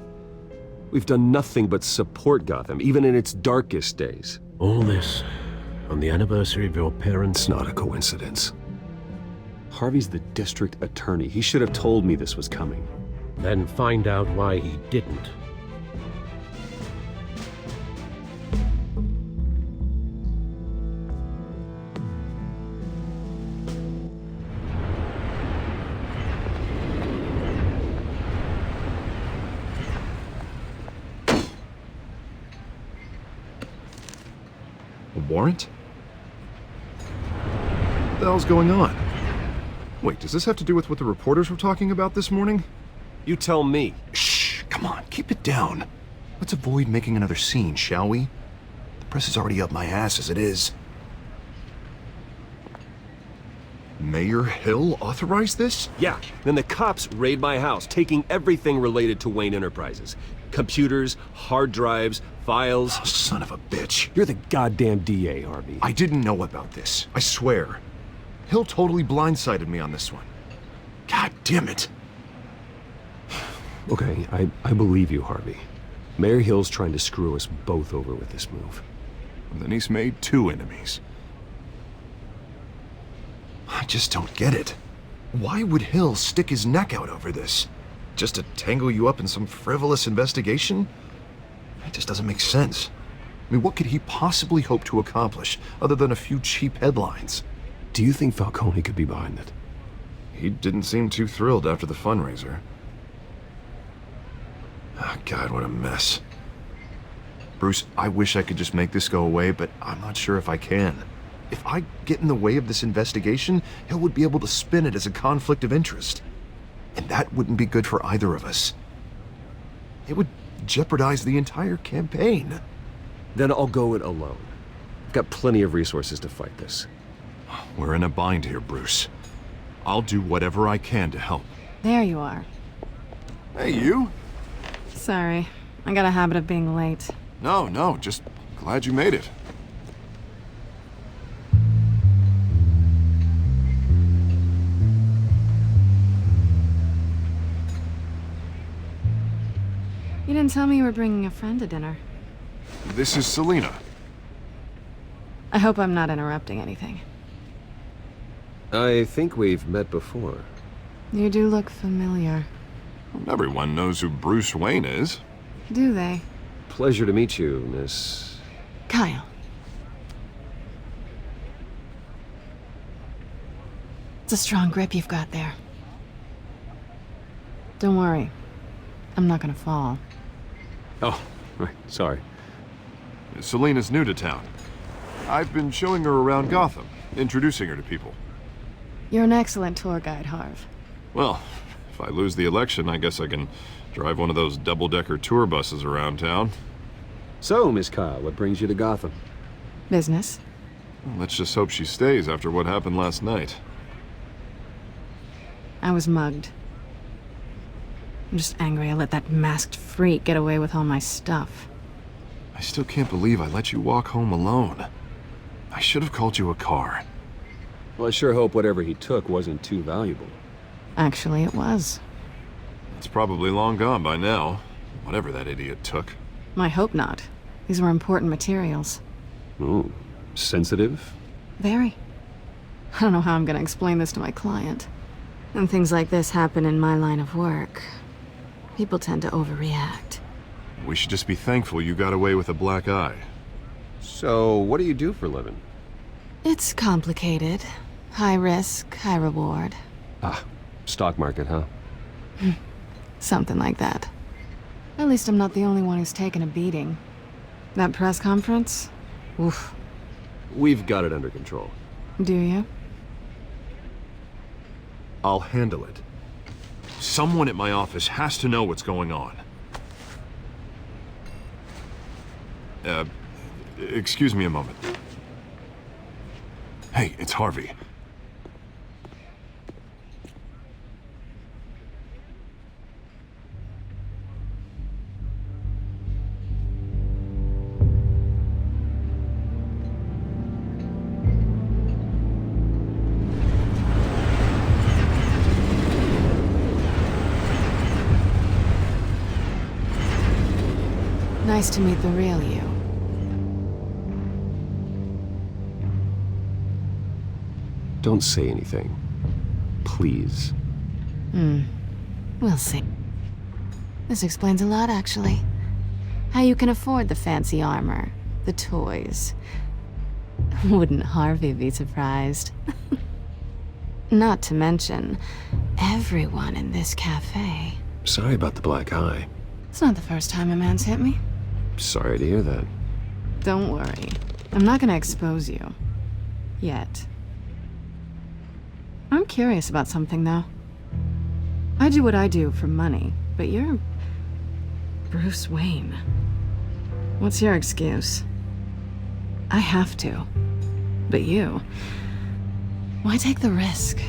We've done nothing but support Gotham, even in its darkest days. All this on the anniversary of your parents'... It's not a coincidence. Harvey's the district attorney. He should have told me this was coming. Then find out why he didn't. A warrant? What the hell's going on? Wait, does this have to do with what the reporters were talking about this morning? You tell me. Shh, come on, keep it down. Let's avoid making another scene, shall we? The press is already up my ass as it is. Mayor Hill authorized this? Yeah, then the cops raid my house, taking everything related to Wayne Enterprises. Computers, hard drives, files. Oh, son of a bitch. You're the goddamn DA, Harvey. I didn't know about this, I swear. Hill totally blindsided me on this one. God damn it. Okay, I believe you, Harvey. Mayor Hill's trying to screw us both over with this move. And then he's made 2 enemies. I just don't get it. Why would Hill stick his neck out over this? Just to tangle you up in some frivolous investigation? It just doesn't make sense. I mean, what could he possibly hope to accomplish other than a few cheap headlines? Do you think Falcone could be behind it? He didn't seem too thrilled after the fundraiser. Oh, God, what a mess. Bruce, I wish I could just make this go away, but I'm not sure if I can. If I get in the way of this investigation, Hill would be able to spin it as a conflict of interest. And that wouldn't be good for either of us. It would jeopardize the entire campaign. Then I'll go it alone. I've got plenty of resources to fight this. We're in a bind here, Bruce. I'll do whatever I can to help. There you are. Hey, you? Sorry, I got a habit of being late. No, just glad you made it. You didn't tell me you were bringing a friend to dinner. This is Selina. I hope I'm not interrupting anything. I think we've met before. You do look familiar. Everyone knows who Bruce Wayne is. Do they? Pleasure to meet you, Miss... Kyle. It's a strong grip you've got there. Don't worry. I'm not gonna fall. Oh, right, sorry. Selina's new to town. I've been showing her around Gotham, introducing her to people. You're an excellent tour guide, Harv. Well, if I lose the election, I guess I can drive one of those double-decker tour buses around town. So, Miss Kyle, what brings you to Gotham? Business. Well, let's just hope she stays after what happened last night. I was mugged. I'm just angry I let that masked freak get away with all my stuff. I still can't believe I let you walk home alone. I should have called you a car. Well, I sure hope whatever he took wasn't too valuable. Actually, it was. It's probably long gone by now, whatever that idiot took. I hope not. These were important materials. Ooh, sensitive? Very. I don't know how I'm gonna explain this to my client. When things like this happen in my line of work, people tend to overreact. We should just be thankful you got away with a black eye. So, what do you do for a living? It's complicated. High risk, high reward. Ah, stock market, huh? Something like that. At least I'm not the only one who's taken a beating. That press conference? Oof. We've got it under control. Do you? I'll handle it. Someone at my office has to know what's going on. Excuse me a moment. Hey, it's Harvey. Nice to meet the real you. Don't say anything. Please. We'll see. This explains a lot, actually. How you can afford the fancy armor, the toys. Wouldn't Harvey be surprised? Not to mention, everyone in this cafe. Sorry about the black eye. It's not the first time a man's hit me. Sorry to hear that. Don't worry. I'm not gonna expose you. Yet. I'm curious about something, though. I do what I do for money, but you're... Bruce Wayne. What's your excuse? I have to. But you... Why take the risk?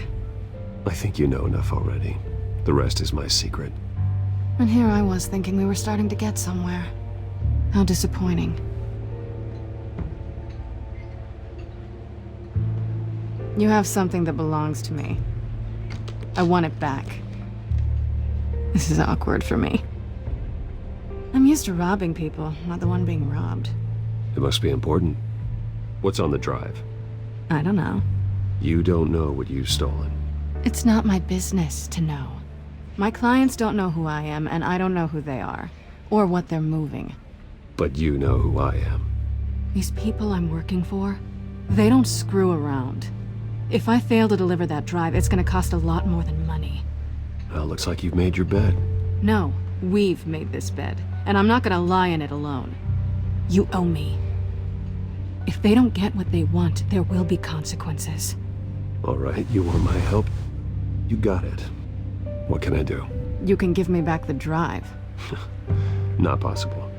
I think you know enough already. The rest is my secret. And here I was thinking we were starting to get somewhere. How disappointing. You have something that belongs to me. I want it back. This is awkward for me. I'm used to robbing people, not the one being robbed. It must be important. What's on the drive? I don't know. You don't know what you've stolen. It's not my business to know. My clients don't know who I am, and I don't know who they are, or what they're moving. But you know who I am. These people I'm working for, they don't screw around. If I fail to deliver that drive, it's gonna cost a lot more than money. Well, looks like you've made your bed. No, we've made this bed, and I'm not gonna lie in it alone. You owe me. If they don't get what they want, there will be consequences. All right, you want my help? You got it. What can I do? You can give me back the drive. Not possible.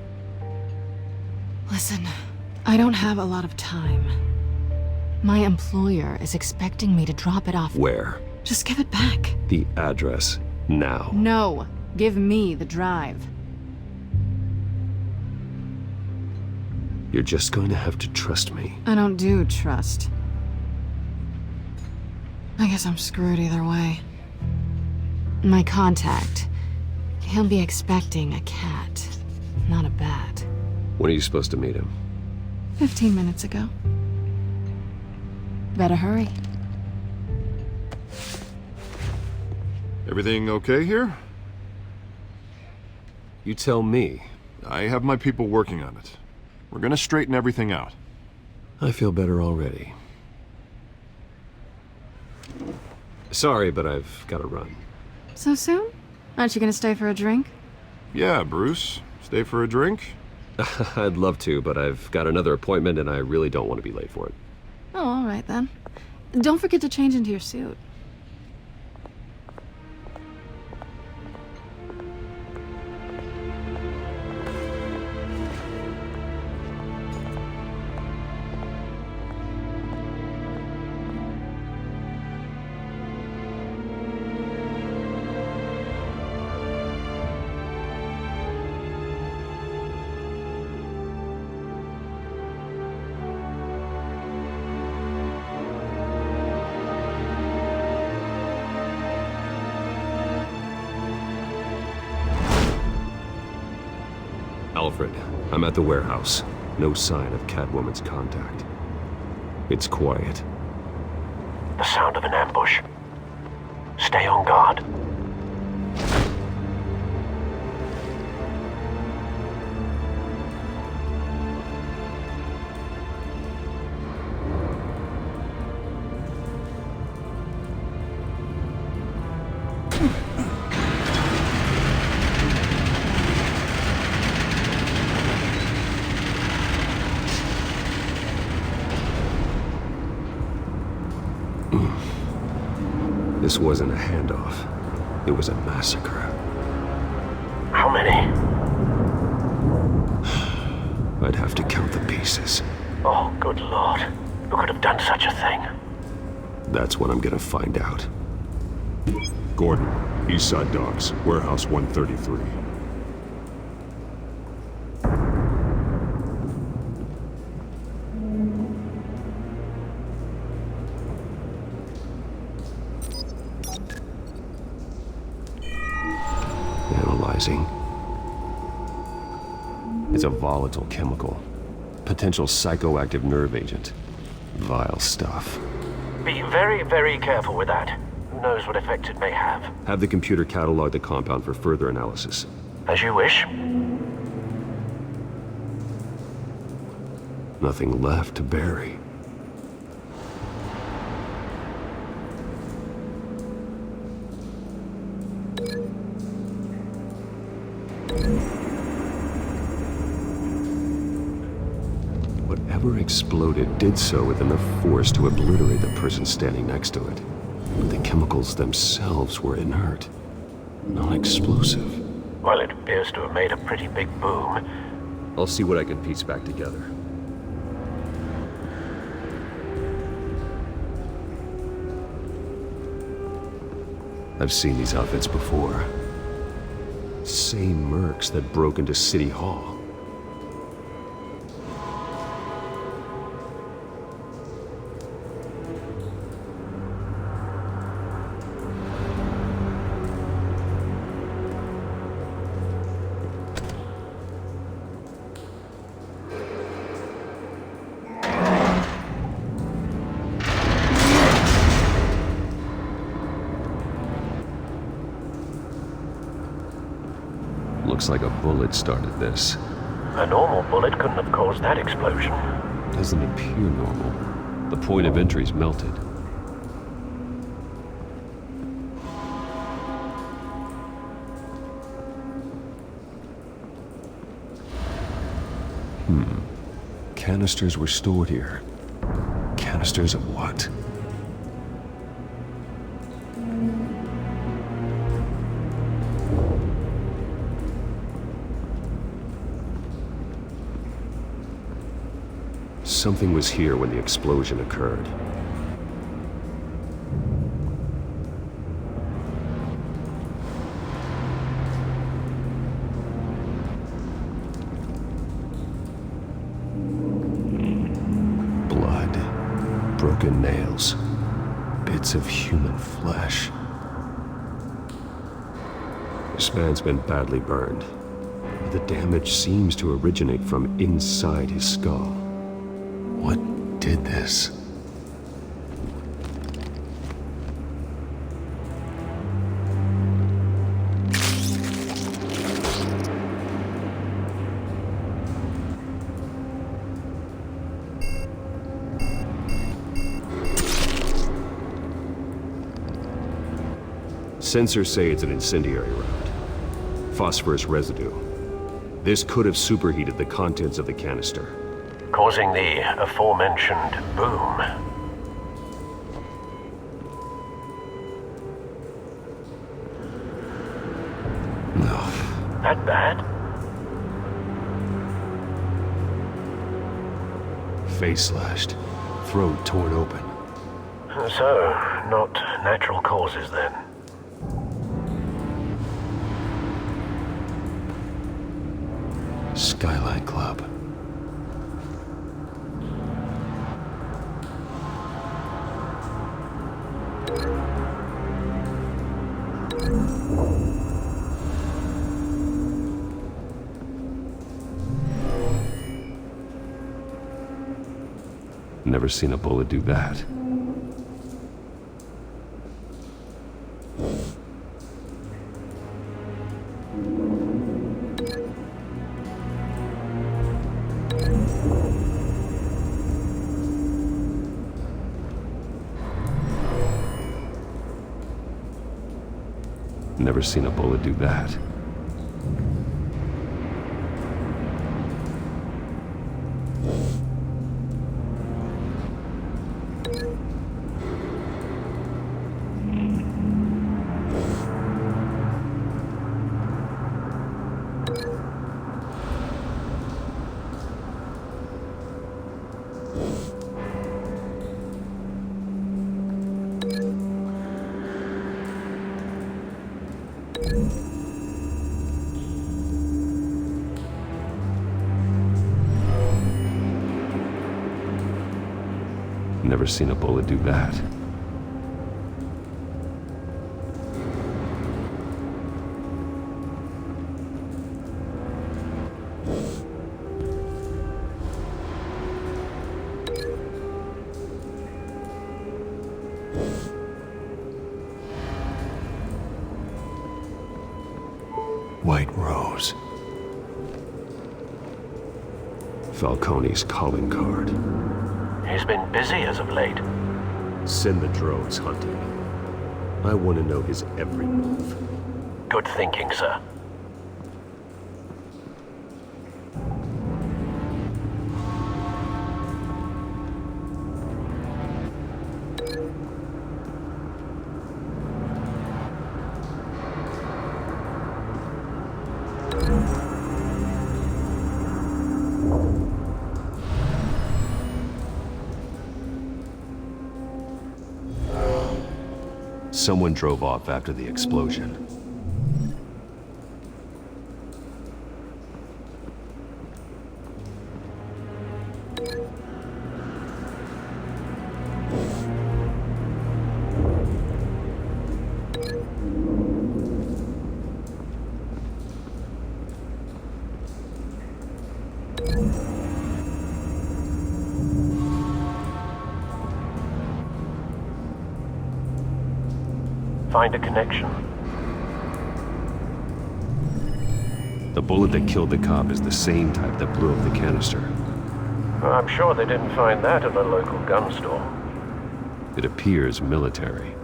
Listen, I don't have a lot of time. My employer is expecting me to drop it off. Where? Just give it back. The address, now. No, give me the drive. You're just going to have to trust me. I don't do trust. I guess I'm screwed either way. My contact, he'll be expecting a cat, not a bat. When are you supposed to meet him? 15 minutes ago. Better hurry. Everything okay here? You tell me. I have my people working on it. We're gonna straighten everything out. I feel better already. Sorry, but I've got to run. So soon? Aren't you gonna stay for a drink? Yeah, Bruce. Stay for a drink? I'd love to, but I've got another appointment and I really don't want to be late for it. Oh, all right then. Don't forget to change into your suit. Alfred, I'm at the warehouse. No sign of Catwoman's contact. It's quiet. The sound of an ambush. Stay on guard. This wasn't a handoff. It was a massacre. How many? I'd have to count the pieces. Oh, good lord. Who could have done such a thing? That's what I'm gonna find out. Gordon, Eastside Docks, Warehouse 133. Analyzing. It's a volatile chemical. Potential psychoactive nerve agent. Vile stuff. Be very, very careful with that. Who knows what effect it may have. Have the computer catalog the compound for further analysis. As you wish. Nothing left to bury. Whatever exploded did so with enough force to obliterate the person standing next to it. But the chemicals themselves were inert, non-explosive. Well, it appears to have made a pretty big boom. I'll see what I can piece back together. I've seen these outfits before. Same mercs that broke into City Hall. Looks like a bullet started this. A normal bullet couldn't have caused that explosion. Doesn't appear normal. The point of entry's melted. Canisters were stored here. Canisters of what? Something was here when the explosion occurred. Blood, broken nails, bits of human flesh. This man's been badly burned, but the damage seems to originate from inside his skull. What did this? Sensors say it's an incendiary round. Phosphorus residue. This could have superheated the contents of the canister, causing the aforementioned boom. No. That bad? Face slashed, throat torn open. So, not natural causes then. Skyline Club. Never seen a bullet do that. Never seen a bullet do that. Never seen a bullet do that. Falcone's calling card. He's been busy as of late. Send the drones hunting. I want to know his every move. Good thinking, sir. Someone drove off after the explosion. Find a connection. The bullet that killed the cop is the same type that blew up the canister. I'm sure they didn't find that at a local gun store. It appears military.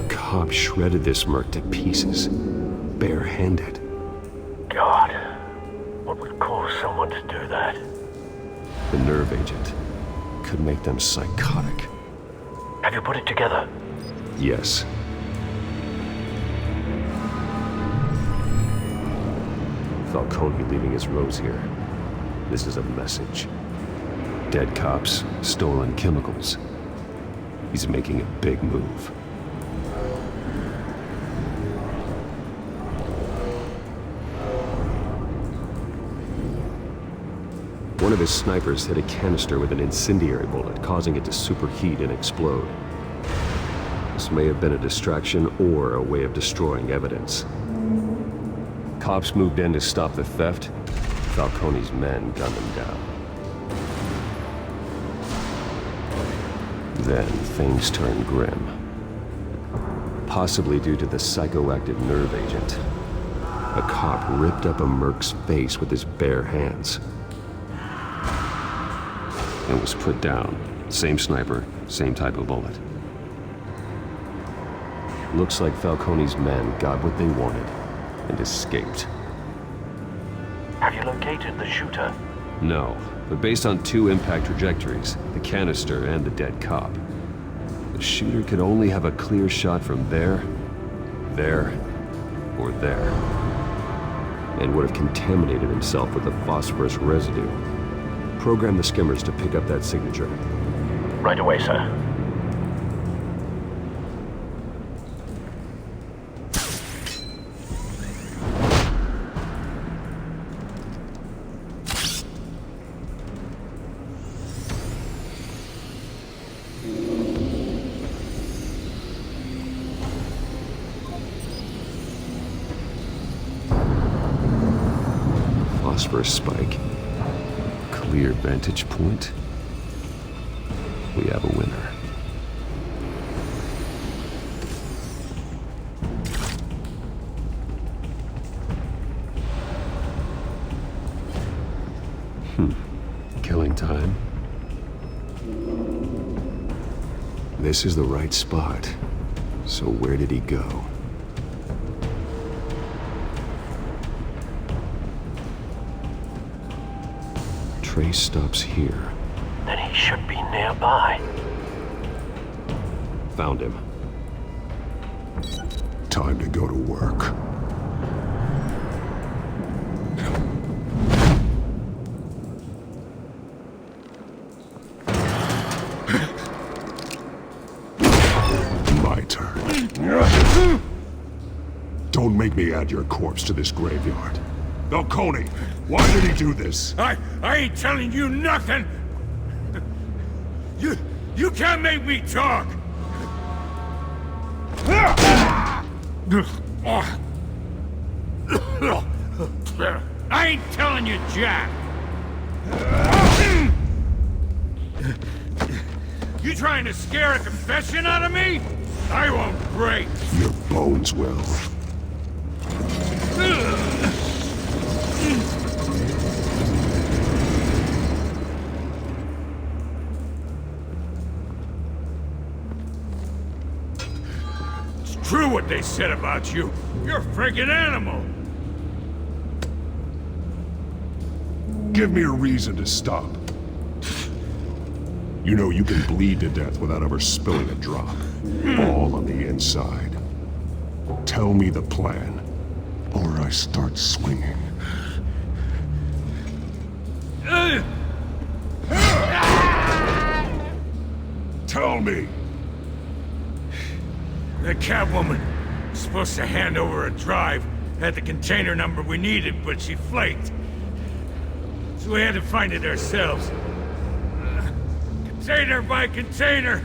Cop shredded this merc to pieces, barehanded. God, what would cause someone to do that? The nerve agent could make them psychotic. Have you put it together? Yes. Falcone leaving his rose here. This is a message. Dead cops, stolen chemicals. He's making a big move. One of his snipers hit a canister with an incendiary bullet, causing it to superheat and explode. This may have been a distraction or a way of destroying evidence. Cops moved in to stop the theft. Falcone's men gunned them down. Then things turned grim. Possibly due to the psychoactive nerve agent. A cop ripped up a merc's face with his bare hands. And was put down. Same sniper, same type of bullet. Looks like Falcone's men got what they wanted and escaped. Have you located the shooter? No, but based on two impact trajectories, the canister and the dead cop, the shooter could only have a clear shot from there, or there, and would have contaminated himself with the phosphorus residue. Program the skimmers to pick up that signature. Right away, sir. Phosphorus spike. Clear vantage point. We have a winner. Killing time. This is the right spot. So where did he go? Trace stops here. Then he should be nearby. Found him. Time to go to work. My turn. Don't make me add your corpse to this graveyard. Falcone, why did he do this? I ain't telling you nothing! You can't make me talk! I ain't telling you, Jack! You trying to scare a confession out of me? I won't break! Your bones will. It's true what they said about you. You're a freaking animal! Give me a reason to stop. You know you can bleed to death without ever spilling a drop. All on the inside. Tell me the plan, or I start swinging. Tell me! The Catwoman was supposed to hand over a drive, had the container number we needed, but she flaked. So we had to find it ourselves. Container by container.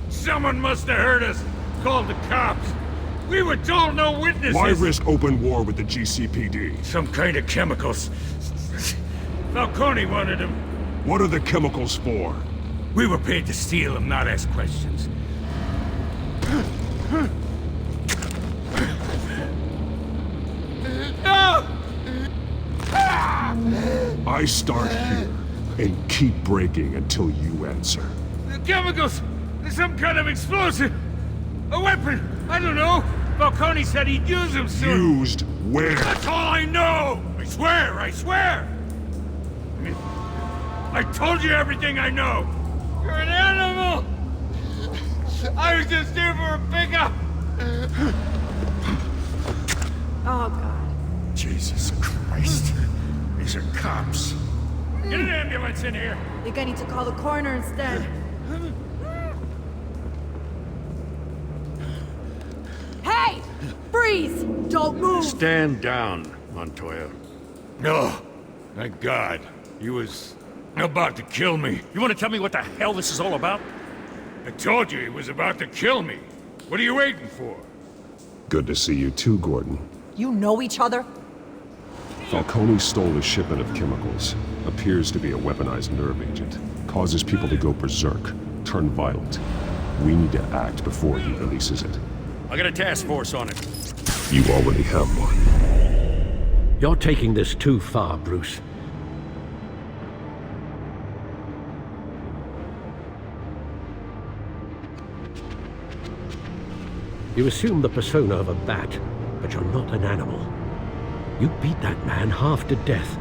Someone must have heard us, called the cops. We were told no witnesses. Why risk open war with the GCPD? Some kind of chemicals. Falcone wanted them. What are the chemicals for? We were paid to steal them, not ask questions. No! I start here and keep breaking until you answer. The chemicals! There's some kind of explosive! A weapon! I don't know! Falcone said he'd use them soon! Used where? That's all I know! I swear! I swear! I told you everything I know! You're an animal! I was just here for a pickup! Oh, God. Jesus Christ. These are cops. Get an ambulance in here! I think I need to call the coroner instead. Hey! Freeze! Don't move! Stand down, Montoya. No. Thank God. He was about to kill me. You want to tell me what the hell this is all about? I told you he was about to kill me. What are you waiting for? Good to see you too, Gordon. You know each other? Falcone stole a shipment of chemicals. Appears to be a weaponized nerve agent. Causes people to go berserk, turn violent. We need to act before he releases it. I got a task force on it. You already have one. You're taking this too far, Bruce. You assume the persona of a bat, but you're not an animal. You beat that man half to death.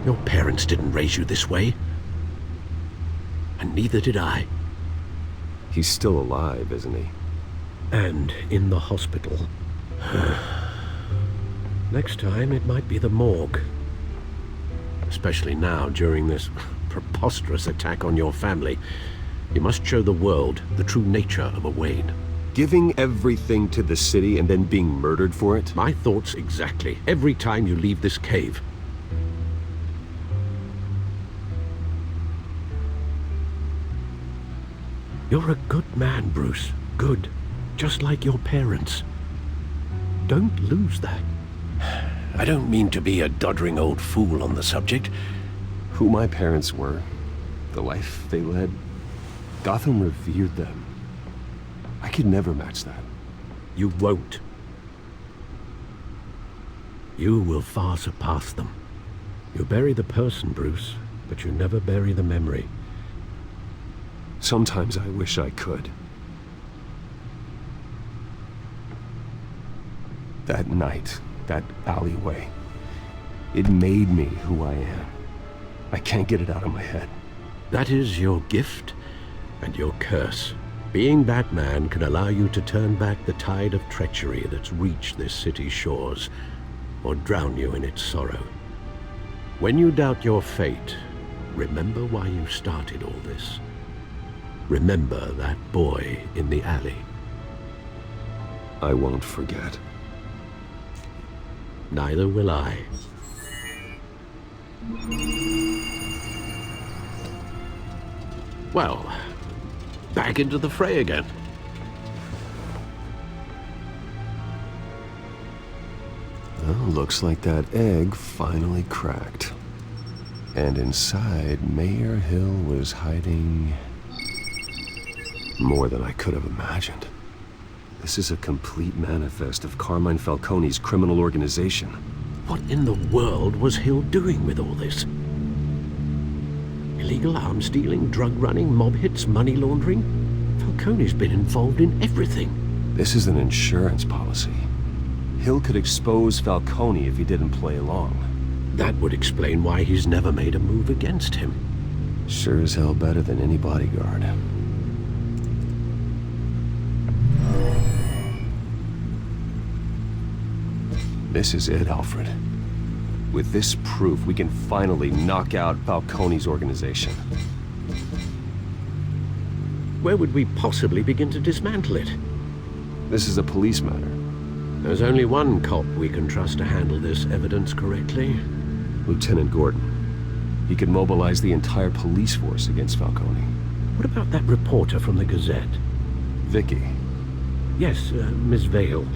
Your parents didn't raise you this way. And neither did I. He's still alive, isn't he? And in the hospital. Next time, it might be the morgue. Especially now, during this preposterous attack on your family. You must show the world the true nature of a Wayne. Giving everything to the city and then being murdered for it? My thoughts exactly. Every time you leave this cave. You're a good man, Bruce. Good. Just like your parents. Don't lose that. I don't mean to be a doddering old fool on the subject. Who my parents were, the life they led, Gotham revered them. I could never match that. You won't. You will far surpass them. You bury the person, Bruce, but you never bury the memory. Sometimes I wish I could. That night, that alleyway, it made me who I am. I can't get it out of my head. That is your gift and your curse. Being Batman can allow you to turn back the tide of treachery that's reached this city's shores, or drown you in its sorrow. When you doubt your fate, remember why you started all this. Remember that boy in the alley. I won't forget. Neither will I. Well, back into the fray again. Well, looks like that egg finally cracked. And inside, Mayor Hill was hiding more than I could have imagined. This is a complete manifest of Carmine Falcone's criminal organization. What in the world was Hill doing with all this? Illegal arms dealing, drug running, mob hits, money laundering? Falcone's been involved in everything. This is an insurance policy. Hill could expose Falcone if he didn't play along. That would explain why he's never made a move against him. Sure as hell better than any bodyguard. This is it, Alfred. With this proof, we can finally knock out Falcone's organization. Where would we possibly begin to dismantle it? This is a police matter. There's only one cop we can trust to handle this evidence correctly. Lieutenant Gordon. He could mobilize the entire police force against Falcone. What about that reporter from the Gazette? Vicky. Yes, Miss Vale.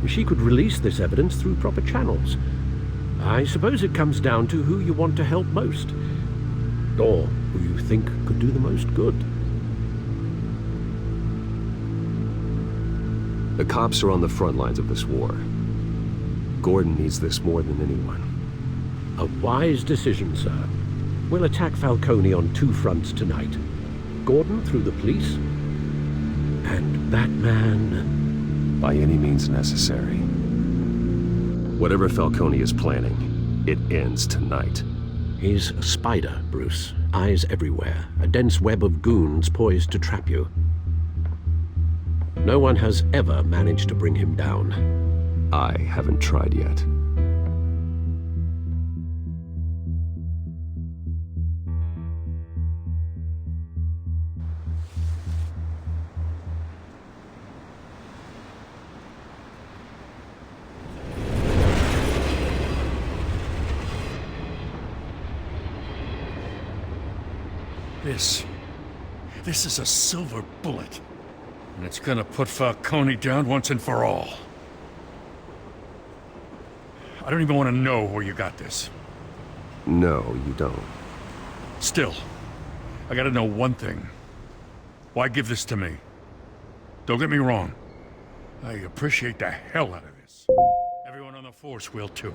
She could release this evidence through proper channels. I suppose it comes down to who you want to help most. Or who you think could do the most good. The cops are on the front lines of this war. Gordon needs this more than anyone. A wise decision, sir. We'll attack Falcone on two fronts tonight. Gordon through the police, and Batman... by any means necessary. Whatever Falcone is planning, it ends tonight. He's a spider, Bruce. Eyes everywhere. A dense web of goons poised to trap you. No one has ever managed to bring him down. I haven't tried yet. This is a silver bullet. And it's gonna put Falcone down once and for all. I don't even want to know where you got this. No, you don't. Still, I gotta know one thing. Why give this to me? Don't get me wrong. I appreciate the hell out of this. Everyone on the force will too.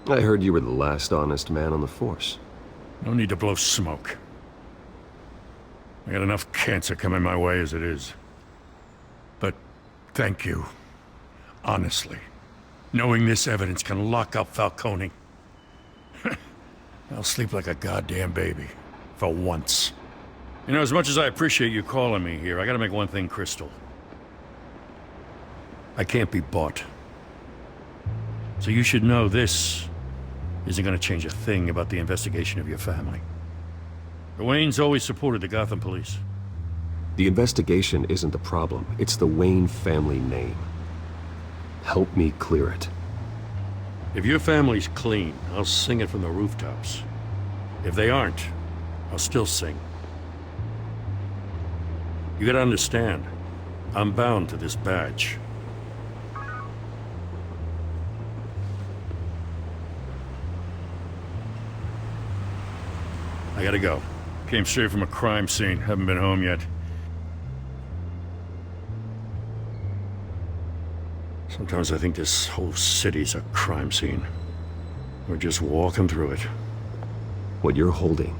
I heard you were the last honest man on the force. No need to blow smoke. I got enough cancer coming my way as it is. But thank you. Honestly. Knowing this evidence can lock up Falcone. I'll sleep like a goddamn baby. For once. You know, as much as I appreciate you calling me here, I gotta make one thing crystal. I can't be bought. So you should know this isn't gonna change a thing about the investigation of your family. The Waynes always supported the Gotham police. The investigation isn't the problem. It's the Wayne family name. Help me clear it. If your family's clean, I'll sing it from the rooftops. If they aren't, I'll still sing. You gotta understand, I'm bound to this badge. I gotta go. Came straight from a crime scene. Haven't been home yet. Sometimes I think this whole city's a crime scene. We're just walking through it. What you're holding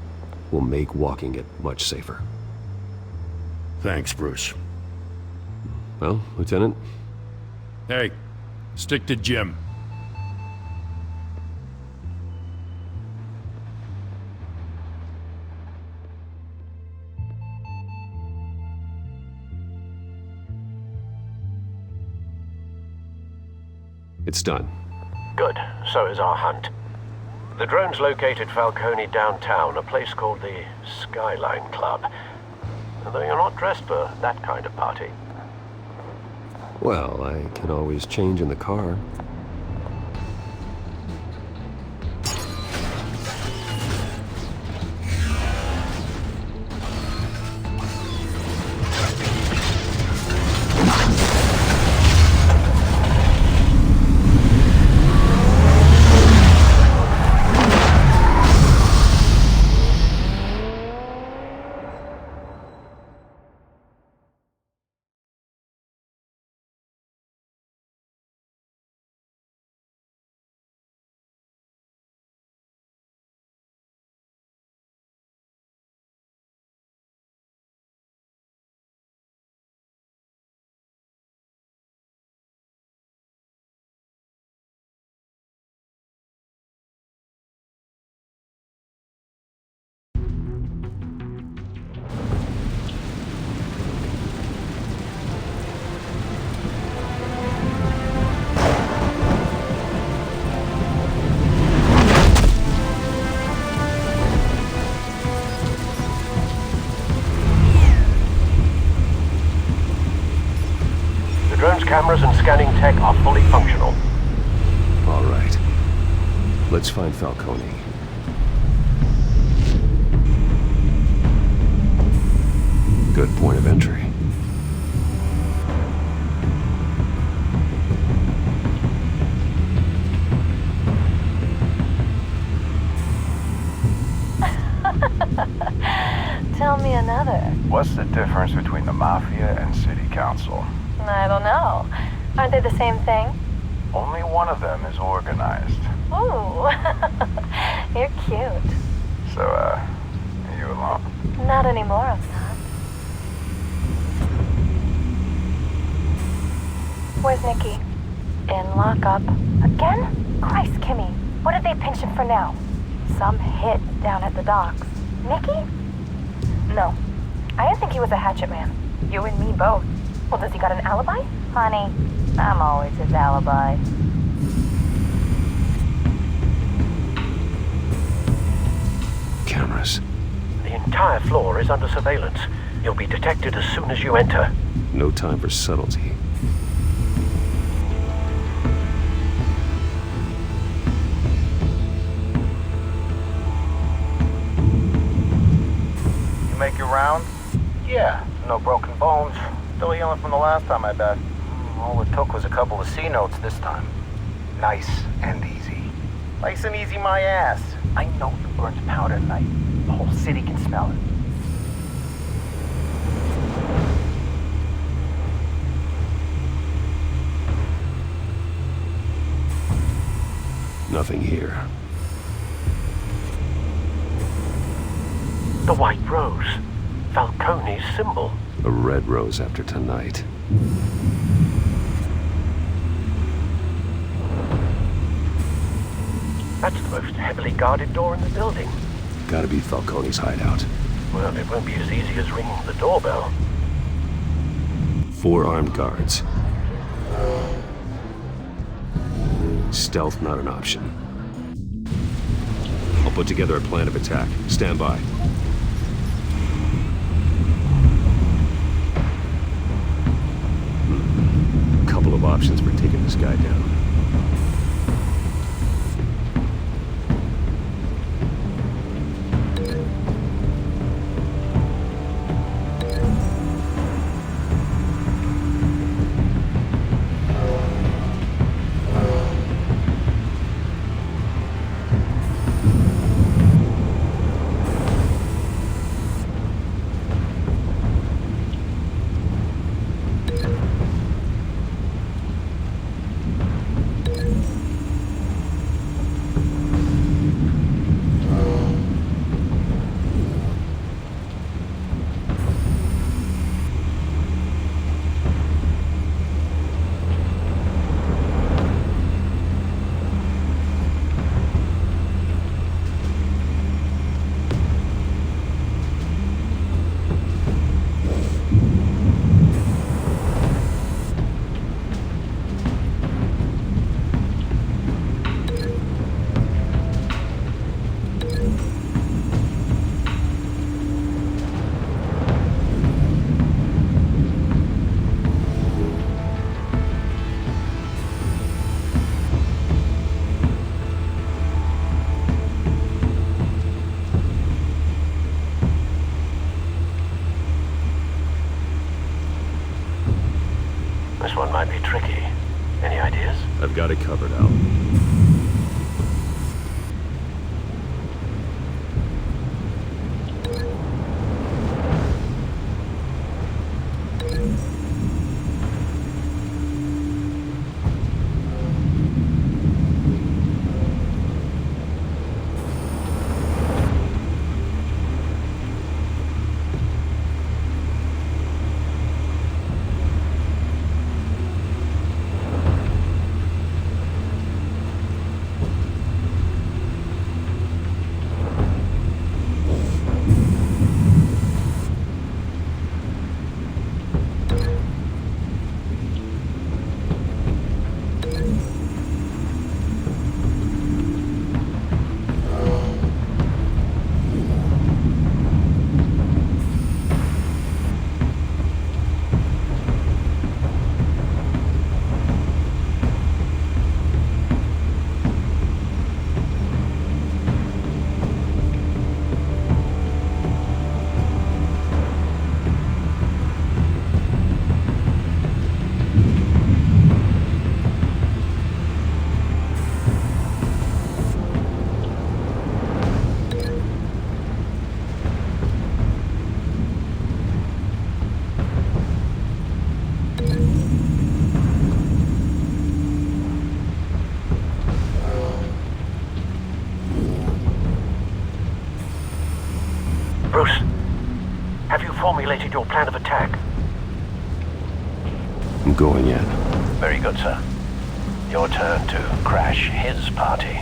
will make walking it much safer. Thanks, Bruce. Well, Lieutenant? Hey, stick to Jim. It's done. Good. So is our hunt. The drones located Falcone downtown, a place called the Skyline Club. Though you're not dressed for that kind of party. Well, I can always change in the car. scanning tech are fully functional. All right. Let's find Falcone. Good point of entry. Tell me another. What's the difference between the Mafia and City Council? I don't know. Aren't they the same thing? Only one of them is organized. Ooh, you're cute. So, are you alone? Not anymore, I'm not. Where's Nicky? In lockup. Again? Christ, Kimmy. What did they pinch him for now? Some hit down at the docks. Nicky? No. I didn't think he was a hatchet man. You and me both. Well, does he got an alibi? Honey, I'm always his alibi. Cameras. The entire floor is under surveillance. You'll be detected as soon as you enter. No time for subtlety. You make your rounds? Yeah, no broken bones. Still healing from the last time, I bet. All it took was a couple of C notes this time. Nice and easy. Nice and easy my ass. I know who burns powder at night. The whole city can smell it. Nothing here. The White Rose. Falcone's symbol. A red rose after tonight. That's the most heavily guarded door in the building. Gotta be Falcone's hideout. Well, it won't be as easy as ringing the doorbell. 4 armed guards. Stealth not an option. I'll put together a plan of attack. Stand by. Couple of options for taking this guy down. This one might be tricky. Any ideas? I've got it covered, Al. Bruce, have you formulated your plan of attack? I'm going in. Very good, sir. Your turn to crash his party.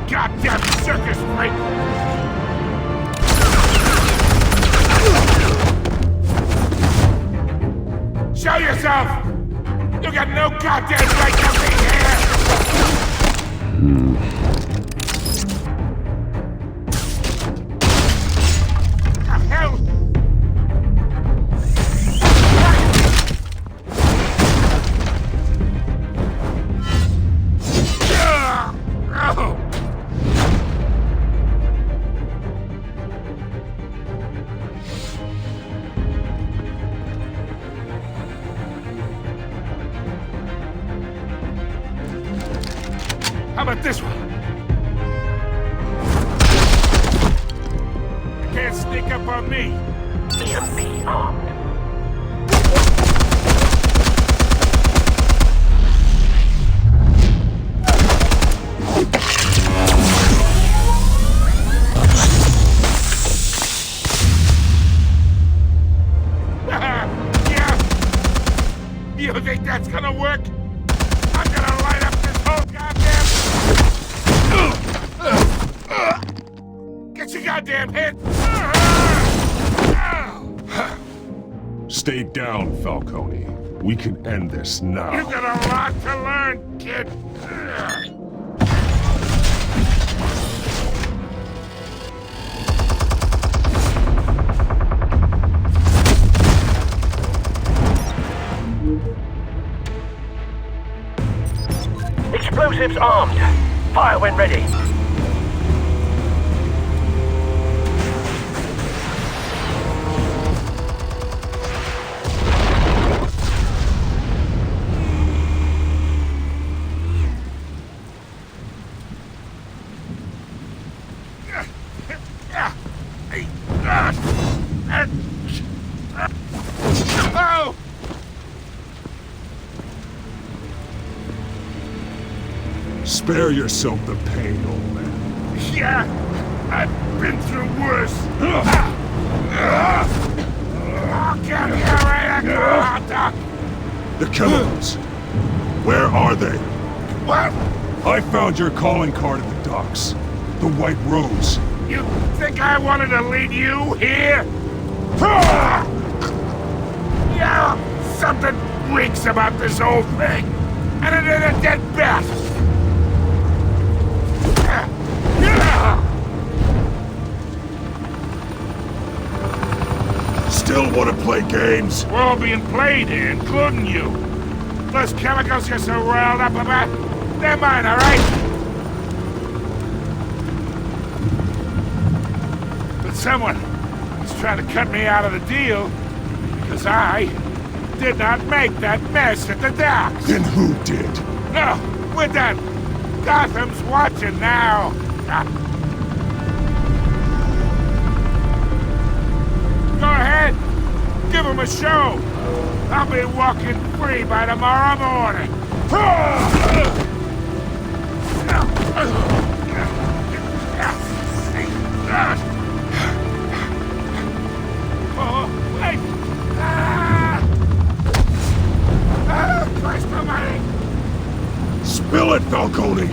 Goddamn circus freak! Show yourself! You got no goddamn right to be here! The hell? Oh! How about this one? You can't sneak up on me. EMP armed. Yeah? You think that's gonna work? I'm gonna light up this whole goddamn... Get your goddamn head! Stay down, Falcone. We can end this now. You got a lot to learn, kid. Explosives armed. Fire when ready. Oh! Spare yourself the pain, old man. Yeah, I've been through worse. I'll get you right at The chemicals. Where are they? What? I found your calling card at the docks. The White Rose. You think I wanted to lead you here? Yeah, something reeks about this whole thing. And it ain't a dead bat. Still want to play games? We're all being played here, including you. Those chemicals you're so riled up about, they're mine, all right? But someone is trying to cut me out of the deal because I did not make that mess at the docks. Then who did? No, we're done. Gotham's watching now. Go ahead. Give him a show. I'll be walking free by tomorrow morning. Spill it, Falcone,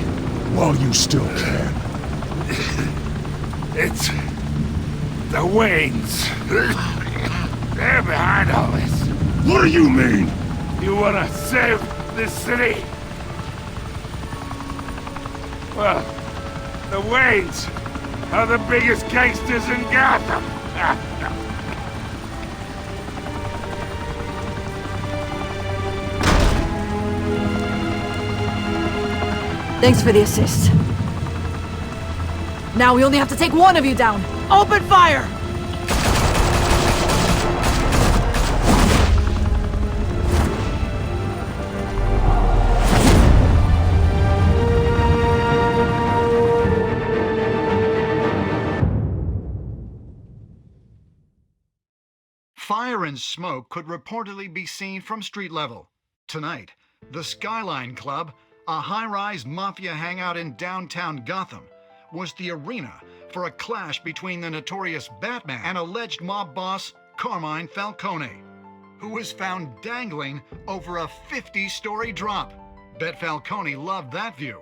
while you still can. It's the Waynes. They're behind all this. What do you mean? You wanna save this city? Well, the Waynes are the biggest gangsters in Gotham. Thanks for the assist. Now we only have to take one of you down. Open fire! Fire and smoke could reportedly be seen from street level. Tonight, the Skyline Club, a high-rise mafia hangout in downtown Gotham, was the arena for a clash between the notorious Batman and alleged mob boss Carmine Falcone, who was found dangling over a 50-story drop. Bet Falcone loved that view.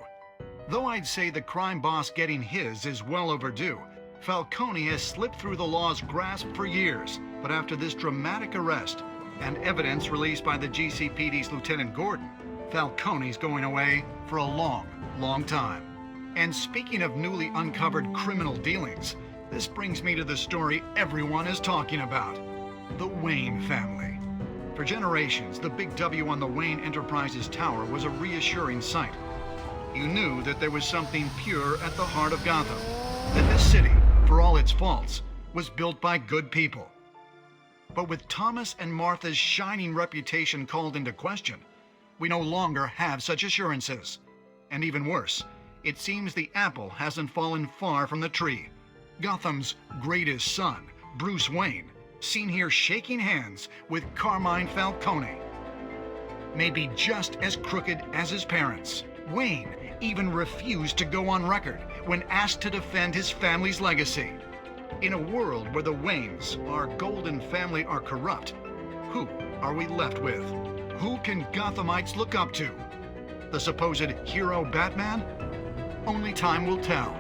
Though I'd say the crime boss getting his is well overdue, Falcone has slipped through the law's grasp for years. But after this dramatic arrest and evidence released by the GCPD's Lieutenant Gordon, Falcone's going away for a long, long time. And speaking of newly uncovered criminal dealings, this brings me to the story everyone is talking about: the Wayne family. For generations, the big W on the Wayne Enterprises tower was a reassuring sight. You knew that there was something pure at the heart of Gotham, that this city, for all its faults, was built by good people. But with Thomas and Martha's shining reputation called into question, we no longer have such assurances. And even worse, it seems the apple hasn't fallen far from the tree. Gotham's greatest son, Bruce Wayne, seen here shaking hands with Carmine Falcone. Maybe just as crooked as his parents, Wayne even refused to go on record when asked to defend his family's legacy. In a world where the Waynes, our golden family, are corrupt, who are we left with? Who can Gothamites look up to? The supposed hero Batman? Only time will tell.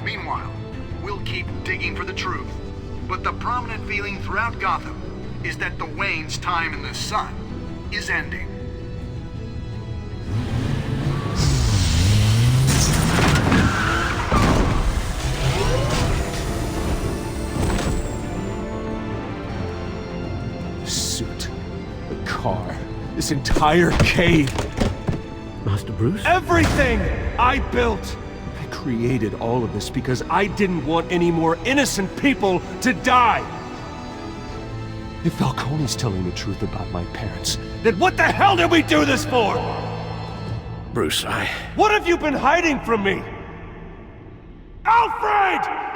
Meanwhile, we'll keep digging for the truth. But the prominent feeling throughout Gotham is that the Waynes' time in the sun is ending. The suit, the car, this entire cave. Master Bruce? Everything I built! I created all of this because I didn't want any more innocent people to die! If Falcone's telling the truth about my parents, then what the hell did we do this for? Bruce, What have you been hiding from me? Alfred!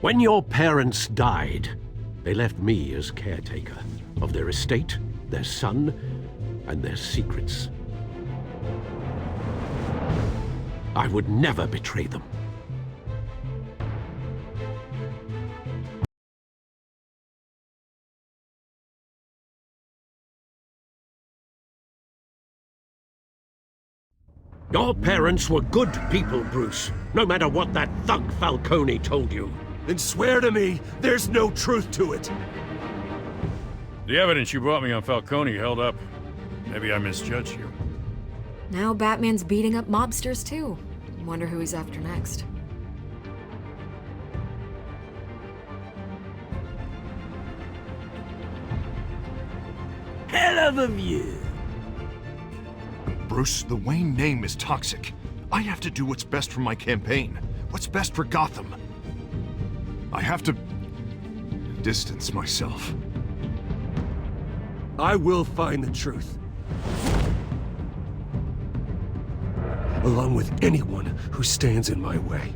When your parents died, they left me as caretaker of their estate, their son, and their secrets. I would never betray them. Your parents were good people, Bruce, no matter what that thug Falcone told you. Then swear to me there's no truth to it. The evidence you brought me on Falcone held up. Maybe I misjudged you. Now Batman's beating up mobsters too. Wonder who he's after next. hell of a view. Bruce, the Wayne name is toxic. I have to do what's best for my campaign. What's best for Gotham. I have to distance myself. I will find the truth. Along with anyone who stands in my way.